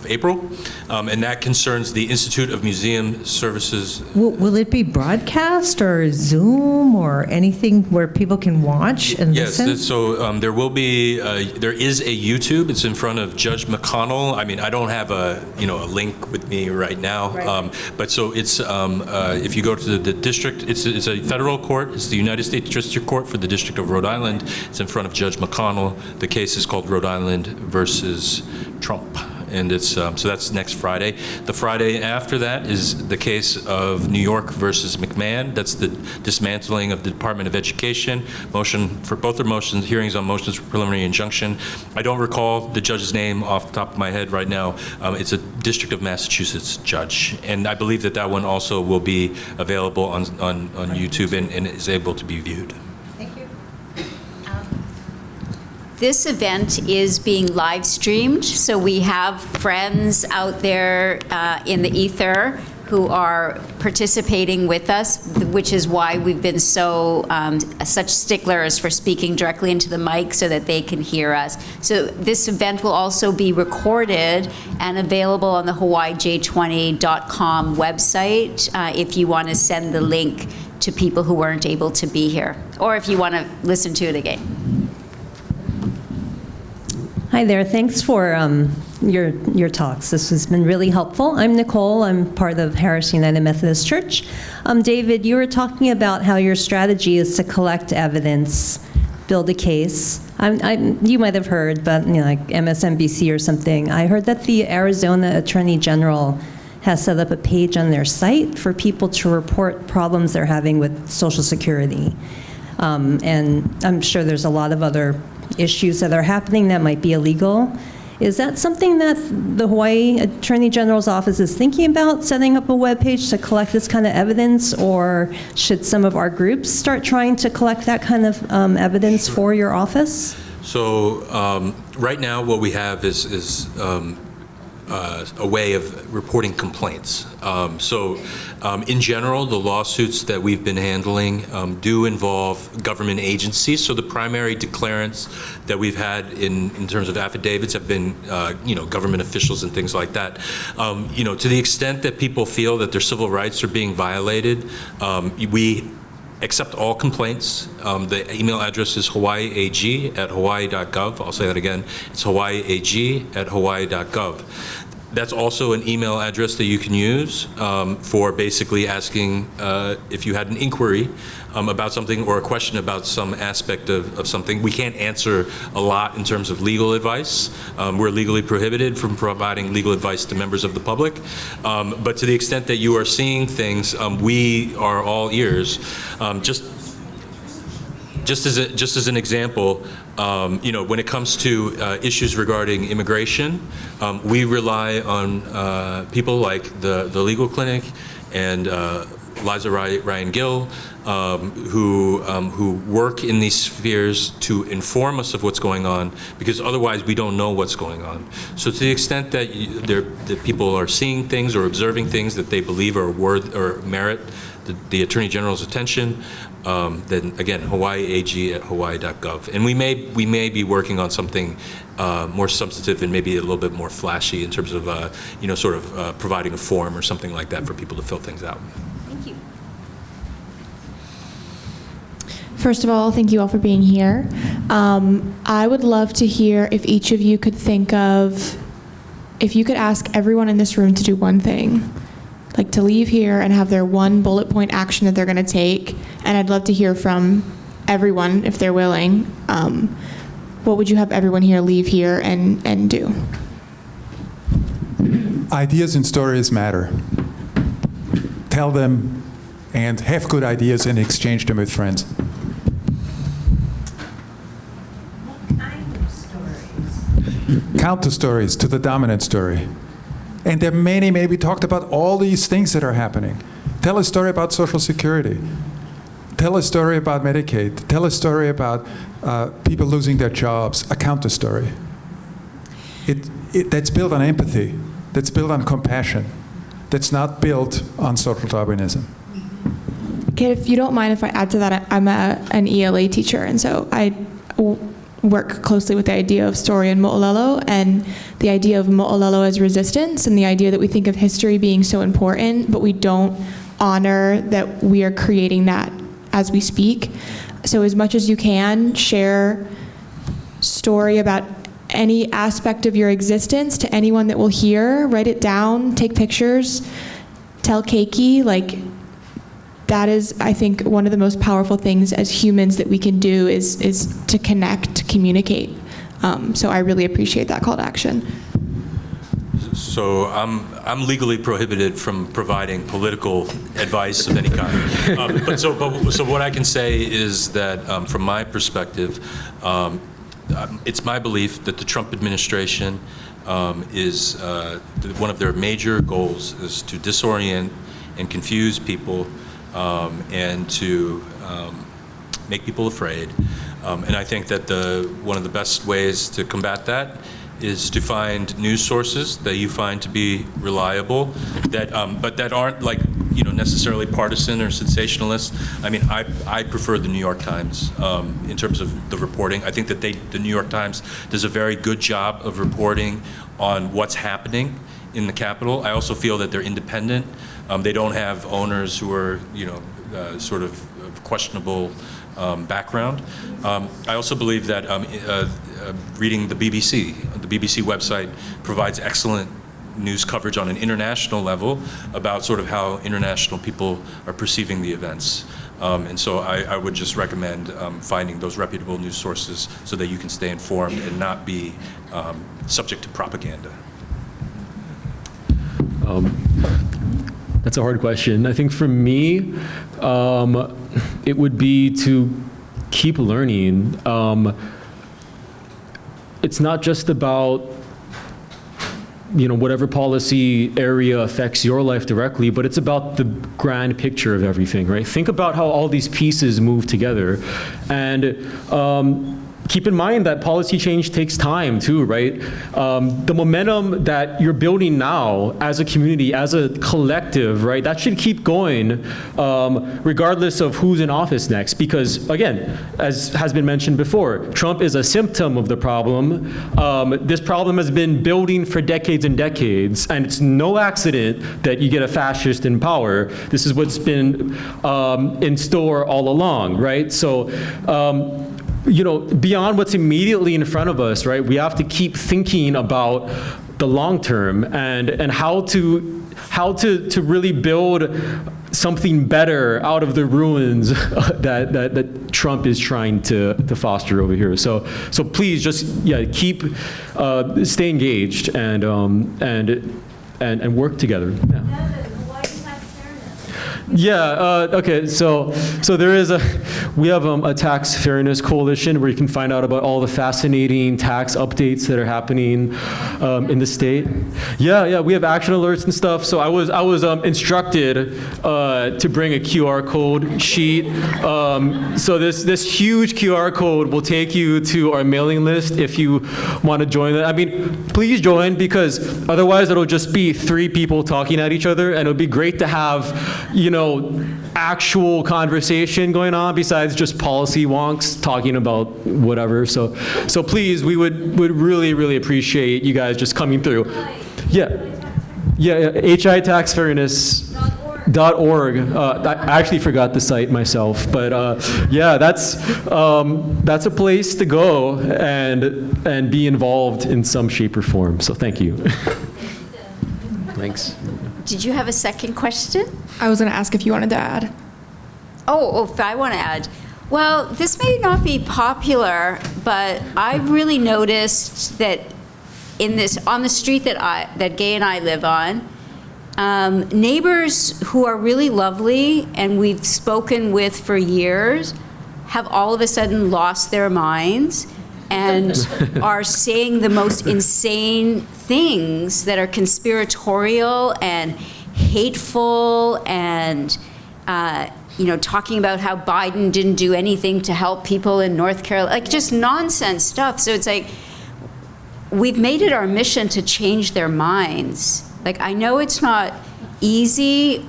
April, and that concerns the Institute of Museum Services. Will it be broadcast or Zoom or anything where people can watch and listen? Yes, so there is a YouTube. It's in front of Judge McConnell. I mean, I don't have a link with me right now, but so it's if you go to the district, it's a federal court. It's the United States District Court for the District of Rhode Island. It's in front of Judge McConnell. The case is called Rhode Island versus Trump. And it's so that's next Friday. The Friday after that is the case of New York versus McMahon. That's the dismantling of the Department of Education. Motion for both are motions, hearings on motions for preliminary injunction. I don't recall the judge's name off the top of my head right now. It's a District of Massachusetts judge, and I believe that one also will be available on YouTube and is able to be viewed. This event is being live streamed, so we have friends out there in the ether who are participating with us, which is why we've been such sticklers for speaking directly into the mic so that they can hear us. So this event will also be recorded and available on the HawaiiJ20.com website if you want to send the link to people who weren't able to be here, or if you want to listen to it again. Hi there. Thanks for your talks. This has been really helpful. I'm Nicole. I'm part of Harris United Methodist Church. David, you were talking about how your strategy is to collect evidence, build a case. You might have heard, but like MSNBC or something. I heard that the Arizona Attorney General has set up a page on their site for people to report problems they're having with Social Security. And I'm sure there's a lot of other issues that are happening that might be illegal. Is that something that the Hawaii Attorney General's office is thinking about, setting up a webpage to collect this kind of evidence, or should some of our groups start trying to collect that kind of evidence for your office? So right now what we have is a way of reporting complaints. In general, the lawsuits that we've been handling do involve government agencies. So the primary declarants that we've had in terms of affidavits have been, government officials and things like that. To the extent that people feel that their civil rights are being violated, we accept all complaints. The email address is hawaiiag@hawaii.gov. I'll say that again. It's hawaiiag@hawaii.gov. That's also an email address that you can use for basically asking if you had an inquiry about something or a question about some aspect of something. We can't answer a lot in terms of legal advice. We're legally prohibited from providing legal advice to members of the public. But to the extent that you are seeing things, we are all ears. Just as an example, when it comes to issues regarding immigration, we rely on people like the Legal Clinic and Liza Ryan Gill, who work in these spheres to inform us of what's going on, because otherwise we don't know what's going on. So to the extent that that people are seeing things or observing things that they believe are worth or merit the Attorney General's attention, then again, hawaiiag@hawaii.gov. And we may be working on something more substantive and maybe a little bit more flashy in terms of providing a form or something like that for people to fill things out. Thank you. First of all, thank you all for being here. I would love to hear if each of you could think of, if you could ask everyone in this room to do one thing, like to leave here and have their one bullet point action that they're going to take, and I'd love to hear from everyone if they're willing, what would you have everyone here leave here and do? Ideas and stories matter. Tell them and have good ideas and exchange them with friends. What kind of stories? Counter stories to the dominant story. And there are many, we talked about all these things that are happening. Tell a story about Social Security. Tell a story about Medicaid. Tell a story about people losing their jobs. A counter story. That's built on empathy. That's built on compassion. That's not built on social Darwinism. Okay, if you don't mind if I add to that, I'm an ELA teacher, and so I work closely with the idea of story and mo'olelo, and the idea of mo'olelo as resistance, and the idea that we think of history being so important, but we don't honor that we are creating that as we speak. So as much as you can, share story about any aspect of your existence to anyone that will hear, write it down, take pictures, tell keiki, like, that is, I think, one of the most powerful things as humans that we can do is to connect, to communicate. So I really appreciate that call to action. So I'm legally prohibited from providing political advice of any kind. So what I can say is that from my perspective, it's my belief that the Trump administration is one of their major goals is to disorient and confuse people and to make people afraid. And I think that one of the best ways to combat that is to find news sources that you find to be reliable, but that aren't necessarily partisan or sensationalist. I mean, I prefer the New York Times in terms of the reporting. I think that the New York Times does a very good job of reporting on what's happening in the Capitol. I also feel that they're independent. They don't have owners who are, sort of questionable background. I also believe that reading the BBC website provides excellent news coverage on an international level about sort of how international people are perceiving the events. And so I would just recommend finding those reputable news sources so that you can stay informed and not be subject to propaganda. That's a hard question. I think for me, it would be to keep learning. It's not just about whatever policy area affects your life directly, but it's about the grand picture of everything, right? Think about how all these pieces move together, and keep in mind that policy change takes time too, right? The momentum that you're building now as a community, as a collective, right? That should keep going regardless of who's in office next, because again, as has been mentioned before, Trump is a symptom of the problem. This problem has been building for decades and decades, and it's no accident that you get a fascist in power. This is what's been in store all along, right? So, beyond what's immediately in front of us, right, we have to keep thinking about the long term and how to really build something better out of the ruins that Trump is trying to foster over here. So please just keep stay engaged and work together. Yeah. Okay. So we have a tax fairness coalition where you can find out about all the fascinating tax updates that are happening in the state. Yeah. We have action alerts and stuff. So I was instructed to bring a QR code sheet. So this huge QR code will take you to our mailing list if you want to join that. I mean, please join, because otherwise it'll just be 3 people talking at each other, and it would be great to have actual conversation going on besides just policy wonks talking about whatever. So please, we would really appreciate you guys just coming through. Yeah, HITaxfairness.org. I actually forgot the site myself, but that's a place to go and be involved in some shape or form. So thank you. Thanks. Did you have a second question? I was going to ask if you wanted to add. Oh, if I want to add. Well, this may not be popular, but I've really noticed that on the street that Gay and I live on, neighbors who are really lovely and we've spoken with for years have all of a sudden lost their minds and are saying the most insane things that are conspiratorial and hateful and talking about how Biden didn't do anything to help people in North Carolina, like just nonsense stuff. So it's like, we've made it our mission to change their minds. Like, I know it's not easy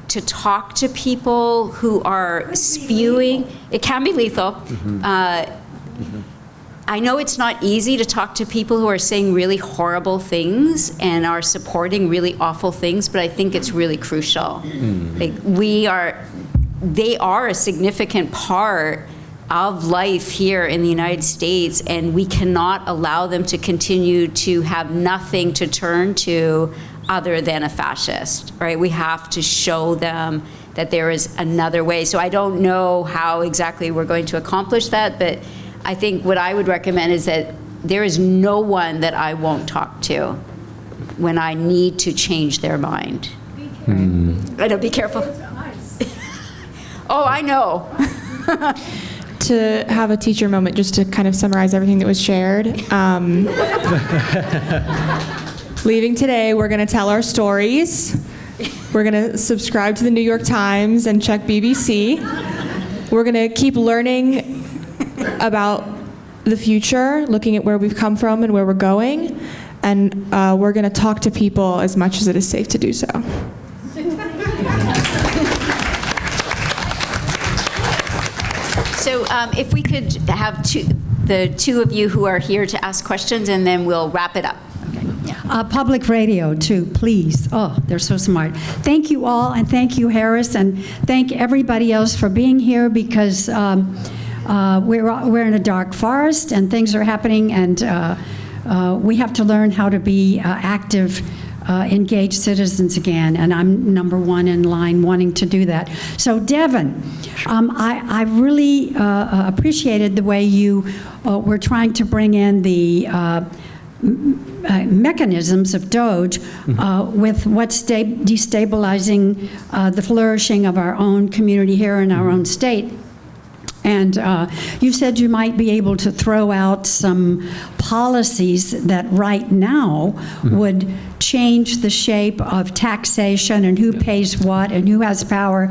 to talk to people who are spewing. It can be lethal. I know it's not easy to talk to people who are saying really horrible things and are supporting really awful things, but I think it's really crucial. Like, they are a significant part of life here in the United States, and we cannot allow them to continue to have nothing to turn to other than a fascist, right? We have to show them that there is another way. So I don't know how exactly we're going to accomplish that, but I think what I would recommend is that there is no one that I won't talk to when I need to change their mind. I know, be careful. Oh, I know. To have a teacher moment, just to kind of summarize everything that was shared. Leaving today, we're going to tell our stories. We're going to subscribe to the New York Times and check BBC. We're going to keep learning about the future, looking at where we've come from and where we're going. And we're going to talk to people as much as it is safe to do so. So if we could have the two of you who are here to ask questions, and then we'll wrap it up. Okay. Yeah. Public radio, too, please. Oh, they're so smart. Thank you all, and thank you, Harris, and thank everybody else for being here, because we're in a dark forest, and things are happening, and we have to learn how to be active, engaged citizens again, and I'm number one in line wanting to do that. So Devin, I really appreciated the way you were trying to bring in the mechanisms of D.O.G.E. With what's destabilizing the flourishing of our own community here in our own state. And you said you might be able to throw out some policies that right now would change the shape of taxation and who pays what and who has power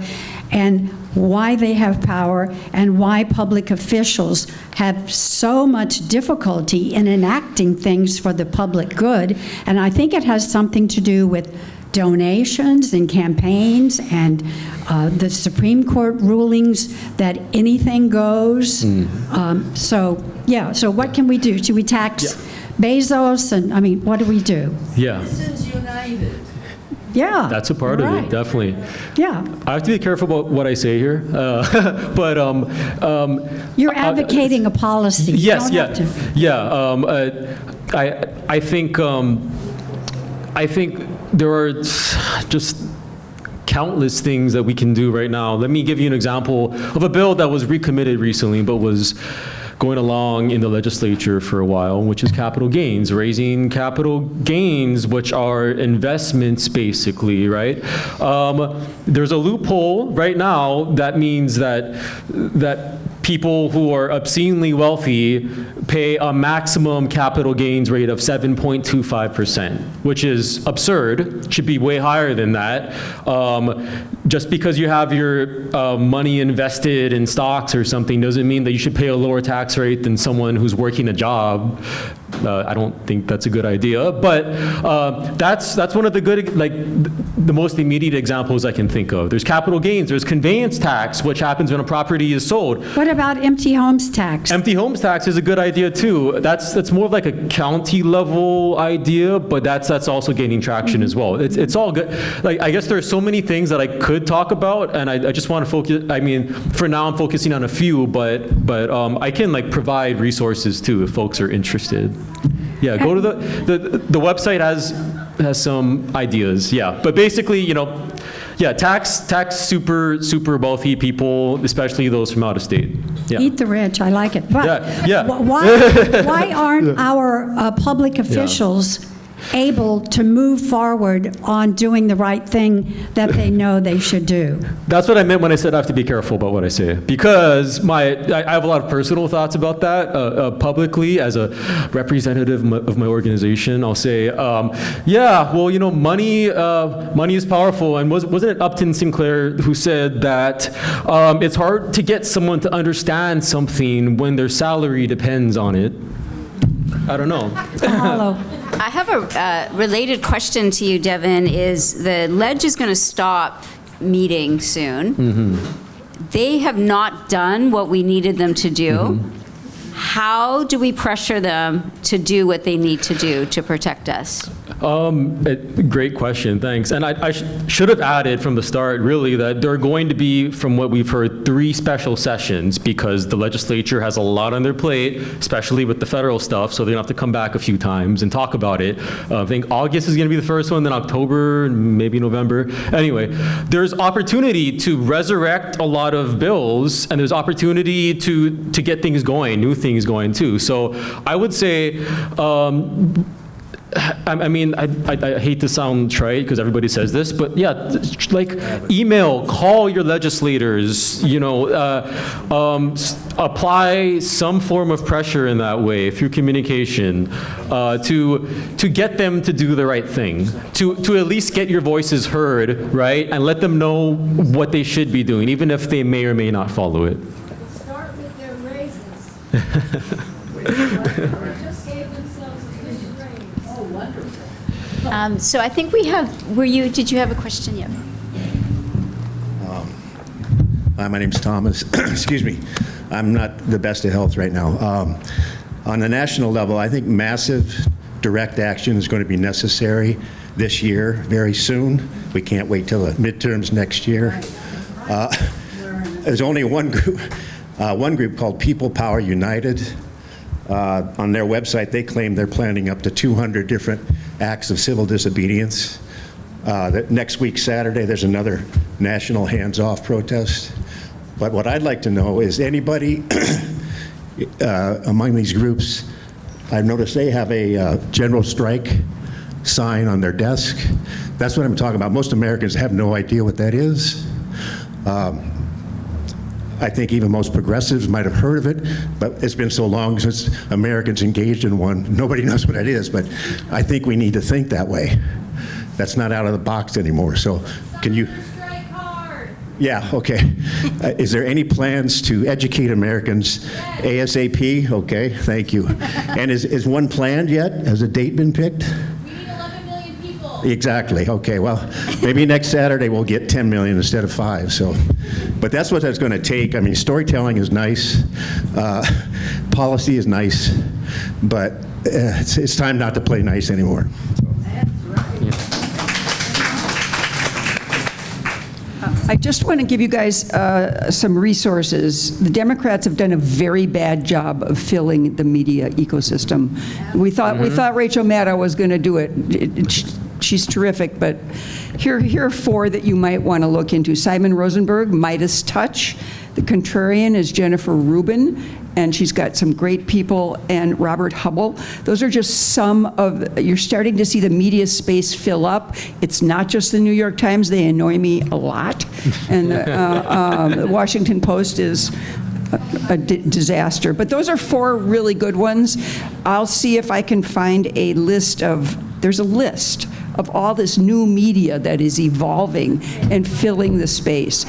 and why they have power and why public officials have so much difficulty in enacting things for the public good. And I think it has something to do with donations and campaigns and the Supreme Court rulings that anything goes. So what can we do? Should we tax Bezos? And I mean, what do we do? Yeah. Citizens United. Yeah. That's a part of it, definitely. Yeah. I have to be careful about what I say here, but you're advocating a policy. Yes, you don't have to. I think there are just countless things that we can do right now. Let me give you an example of a bill that was recommitted recently, but was going along in the legislature for a while, which is capital gains, raising capital gains, which are investments basically, right? There's a loophole right now that means that people who are obscenely wealthy pay a maximum capital gains rate of 7.25%, which is absurd. It should be way higher than that. Just because you have your money invested in stocks or something doesn't mean that you should pay a lower tax rate than someone who's working a job. I don't think that's a good idea, but that's one of the good, like the most immediate examples I can think of. There's capital gains, there's conveyance tax, which happens when a property is sold. What about empty homes tax? Empty homes tax is a good idea too. That's more of like a county level idea, but that's also gaining traction as well. It's all good. Like, I guess there's so many things that I could talk about, and I just want to focus. I mean, for now I'm focusing on a few, but I can like provide resources too if folks are interested. Yeah, go to the website has ideas. Yeah, but basically, yeah, tax super wealthy people, especially those from out of state. Yeah. Eat the rich, I like it. But Yeah. why aren't our public officials able to move forward on doing the right thing that they know they should do? That's what I meant when I said I have to be careful about what I say, because I have a lot of personal thoughts about that publicly as a representative of my organization. I'll say, yeah, well, money is powerful, and wasn't it Upton Sinclair who said that it's hard to get someone to understand something when their salary depends on it? I don't know. I have a related question to you, Devin. Is the Ledge is going to stop meeting soon? Mm-hmm. They have not done what we needed them to do. Mm-hmm. How do we pressure them to do what they need to do to protect us? Great question, thanks. And I should have added from the start, really, that there are going to be, from what we've heard, 3 special sessions, because the legislature has a lot on their plate, especially with the federal stuff, so they're going to have to come back a few times and talk about it. I think August is going to be the first one, then October, maybe November. Anyway, there's opportunity to resurrect a lot of bills, and there's opportunity to get things going, new things going too. So I would say, I hate to sound trite because everybody says this, but yeah, like email, call your legislators, apply some form of pressure in that way through communication to get them to do the right thing, to at least get your voices heard, right, and let them know what they should be doing, even if they may or may not follow it. Start with their raises. They just gave themselves a big raise. Oh, wonderful. So I think we have, did you have a question yet? Hi, my name's Thomas. Excuse me. I'm not the best of health right now. On the national level, I think massive direct action is going to be necessary this year, very soon. We can't wait till the midterms next year. There's only one group called People Power United. On their website, they claim they're planning up to 200 different acts of civil disobedience. Next week, Saturday, there's another national hands-off protest. But what I'd like to know is anybody among these groups, I've noticed they have a general strike sign on their desk. That's what I'm talking about. Most Americans have no idea what that is. I think even most progressives might have heard of it, but it's been so long since Americans engaged in one, nobody knows what it is, but I think we need to think that way. That's not out of the box anymore, so can you... Yeah, okay. Is there any plans to educate Americans ASAP? Okay, thank you. And is one planned yet? Has a date been picked? We need 11 million people. Exactly, okay, well, maybe next Saturday we'll get 10 million instead of 5, so. But that's what that's going to take. I mean, storytelling is nice, policy is nice, but it's time not to play nice anymore. I just want to give you guys some resources. The Democrats have done a very bad job of filling the media ecosystem. We thought Rachel Maddow was going to do it. She's terrific, but here are 4 that you might want to look into. Simon Rosenberg, Midas Touch. The Contrarian is Jennifer Rubin, and she's got some great people, and Robert Hubble. Those are just some of, you're starting to see the media space fill up. It's not just the New York Times, they annoy me a lot. And the Washington Post is a disaster. But those are 4 really good ones. I'll see if I can find a list of, there's a list of all this new media that is evolving and filling the space.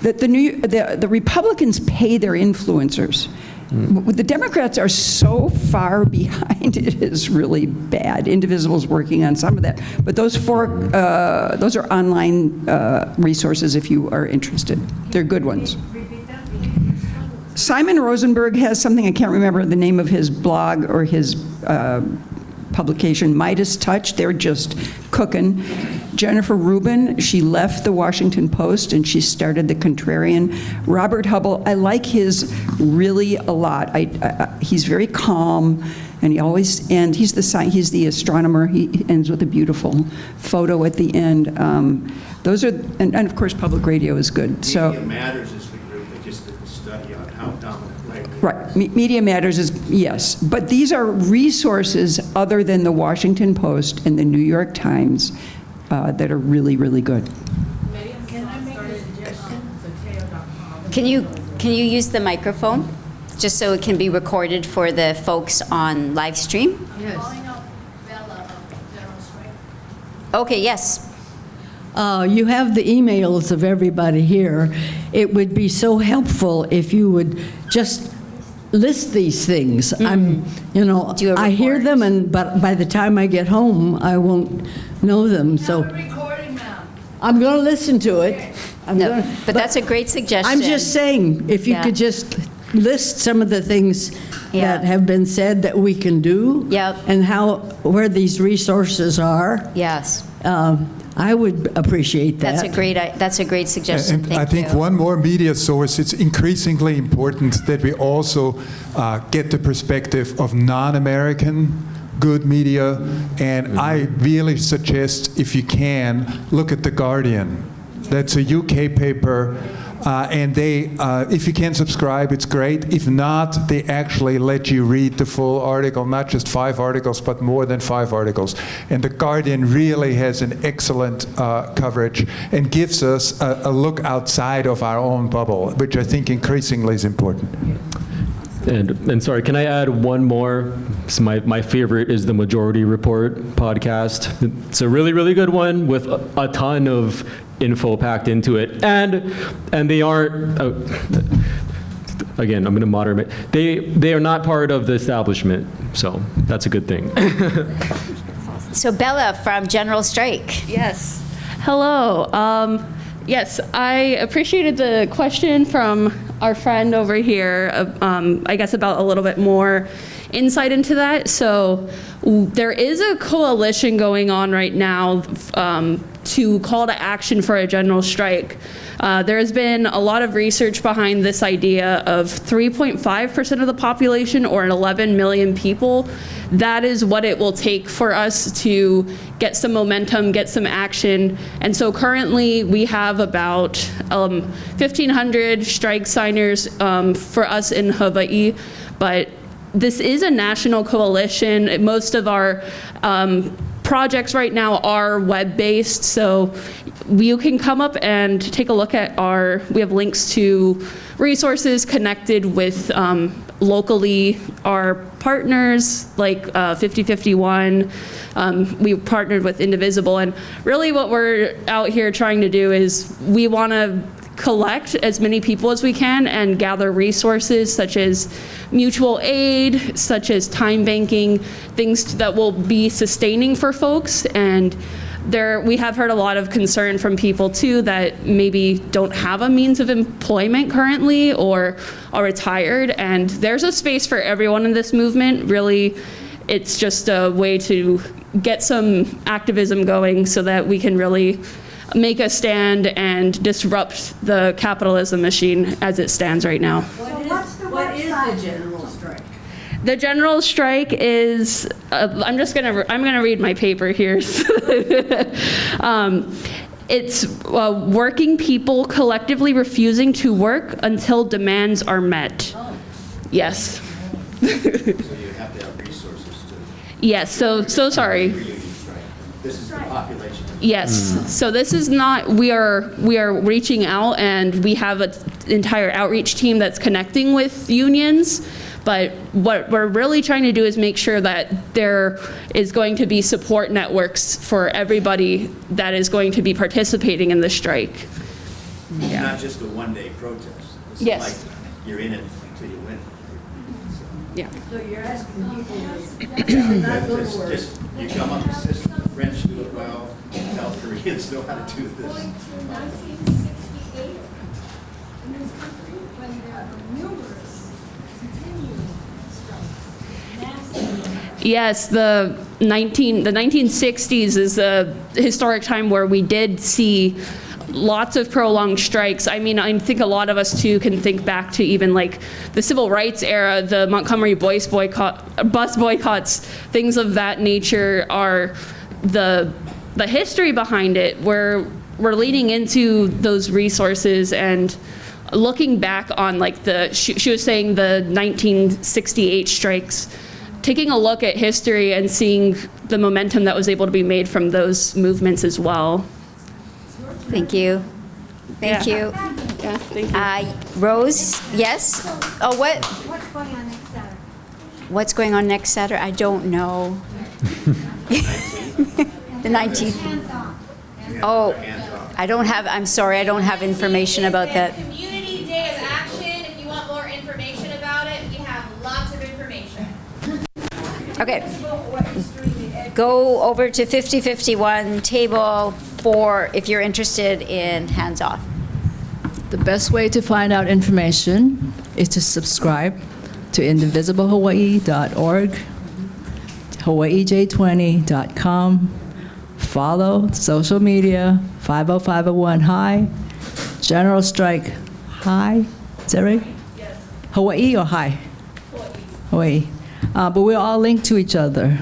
The Republicans pay their influencers. The Democrats are so far behind, it is really bad. Indivisible's working on some of that. But those 4, those are online resources if you are interested. They're good ones. Simon Rosenberg has something, I can't remember the name of his blog or his publication, Midas Touch. They're just cooking. Jennifer Rubin, she left the Washington Post and she started the Contrarian. Robert Hubble, I like his really a lot. He's very calm And he's the astronomer. He ends with a beautiful photo at the end. Those are, and of course, public radio is good. So Media Matters is the group that just did the study on how dominant right, Media Matters is, yes. But these are resources other than the Washington Post and the New York Times that are really, really good. Can I make a suggestion? Can you use the microphone, just so it can be recorded for the folks on live stream? Yes. Calling out Bella of General Strike. Okay, yes. You have the emails of everybody here. It would be so helpful if you would just list these things. I hear them, but by the time I get home, I won't know them. So I'm going to listen to it. But that's a great suggestion. I'm just saying, if you could just list some of the things that have been said that we can do, and where these resources are. Yes. I would appreciate that. That's a great suggestion. And I think one more media source, it's increasingly important that we also get the perspective of non-American good media. And I really suggest, if you can, look at The Guardian. That's a UK paper. And they, if you can subscribe, it's great. If not, they actually let you read the full article, not just 5 articles, but more than 5 articles. And The Guardian really has an excellent coverage and gives us a look outside of our own bubble, which I think increasingly is important. And sorry, can I add one more? So my favorite is the Majority Report podcast. It's a really, really good one with a ton of info packed into it, and they aren't. Again, I'm going to moderate. They are not part of the establishment, so that's a good thing. So Bella from General Strike. Yes. Hello. Yes, I appreciated the question from our friend over here, I guess about a little bit more insight into that. So there is a coalition going on right now to call to action for a general strike. There has been a lot of research behind this idea of 3.5% of the population, or 11 million people. That is what it will take for us to get some momentum, get some action. And so currently we have about 1,500 strike signers for us in Hawaii, but this is a national coalition. Most of our projects right now are web-based, so you can come up and take a look at we have links to resources connected with locally our partners like 5051. We partnered with Indivisible, and really what we're out here trying to do is we want to collect as many people as we can and gather resources such as mutual aid, such as time banking, things that will be sustaining for folks. And we have heard a lot of concern from people too that maybe don't have a means of employment currently or are retired, and there's a space for everyone in this movement. Really, it's just a way to get some activism going so that we can really make a stand and disrupt the capitalism machine as it stands right now. What is the general strike? The general strike is, I'm gonna read my paper here. It's working people collectively refusing to work until demands are met. Oh. Yes. So you have to have resources to. Yes, so sorry. This is the population. Yes, so this is not, we are reaching out, and we have an entire outreach team that's connecting with unions, but what we're really trying to do is make sure that there is going to be support networks for everybody that is going to be participating in the strike. It's not just a one-day protest. It's yes. Like you're in it until you win. Yeah. So you're asking people not go to work. You come up with the system. The French do it well. South Koreans know how to do this. Going to 1968 in this country when there were numerous continuing strikes. Yes, the 1960s is a historic time where we did see lots of prolonged strikes. I mean, I think a lot of us too can think back to even like the civil rights era, the Montgomery bus boycotts, things of that nature are the history behind it, where we're leaning into those resources and looking back on like she was saying the 1968 strikes, taking a look at history and seeing the momentum that was able to be made from those movements as well. Thank you. Thank you. Yeah, thank you. Rose, yes? Oh, what? What's going on next Saturday? What's going on next Saturday? I don't know. The 19th. Oh, I don't have, I'm sorry, I don't have information about that. Community Day of Action. If you want more information about it, we have lots of information. Okay. Go over to 5051 table 4 if you're interested in hands-off. The best way to find out information is to subscribe to indivisiblehawaii.org, hawaiij20.com, follow social media, 50501 High, General Strike High, is that right? Yes. Hawaii or High? Hawaii. But we're all linked to each other.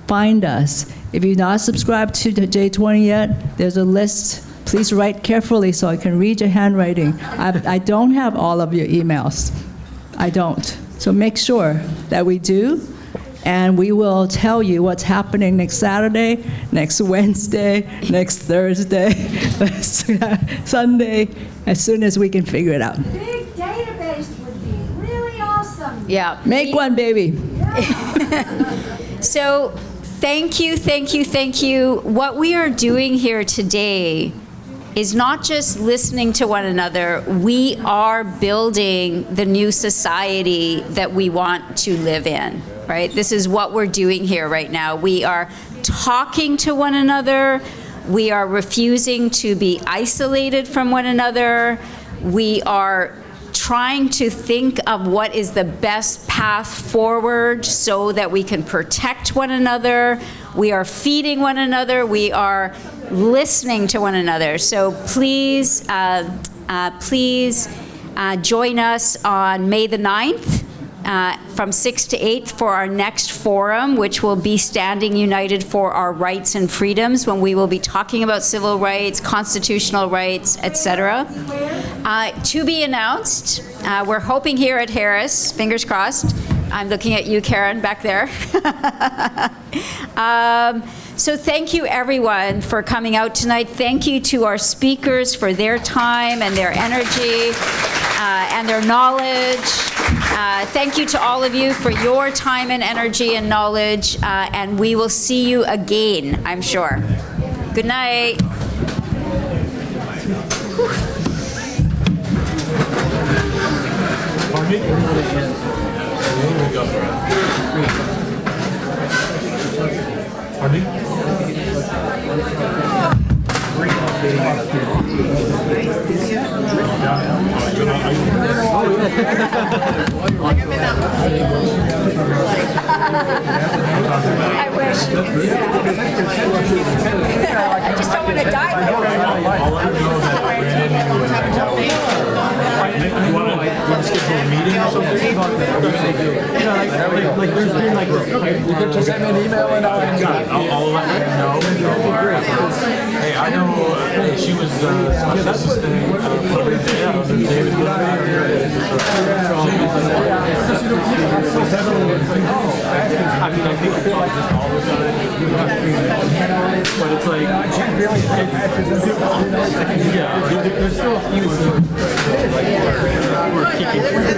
Find us. If you're not subscribed to the J20 yet, there's a list. Please write carefully so I can read your handwriting. I don't have all of your emails. I don't. So make sure that we do, and we will tell you what's happening next Saturday, next Wednesday, next Thursday, Sunday, as soon as we can figure it out. Big database would be really awesome. Yeah. Make one, baby. So thank you, thank you, thank you. What we are doing here today is not just listening to one another. We are building the new society that we want to live in, right? This is what we're doing here right now. We are talking to one another. We are refusing to be isolated from one another. We are trying to think of what is the best path forward so that we can protect one another. We are feeding one another. We are listening to one another. So please, please join us on May the 9th from 6 to 8 for our next forum, which will be Standing United for Our Rights and Freedoms, when we will be talking about civil rights, constitutional rights, etc. To be announced, we're hoping here at Harris, fingers crossed. I'm looking at you, Karen, back there. So thank you, everyone, for coming out tonight. Thank you to our speakers for their time and their energy and their knowledge. Thank you to all of you for your time and energy and knowledge, and we will see you again, I'm sure. Good night. I wish. I just don't want to die though. You want to schedule a meeting or something? Like there's been like this. You can just send me an email and I'll let you know. Hey, I know she was assistant for David. I mean, I think it's all of a sudden, but it's like,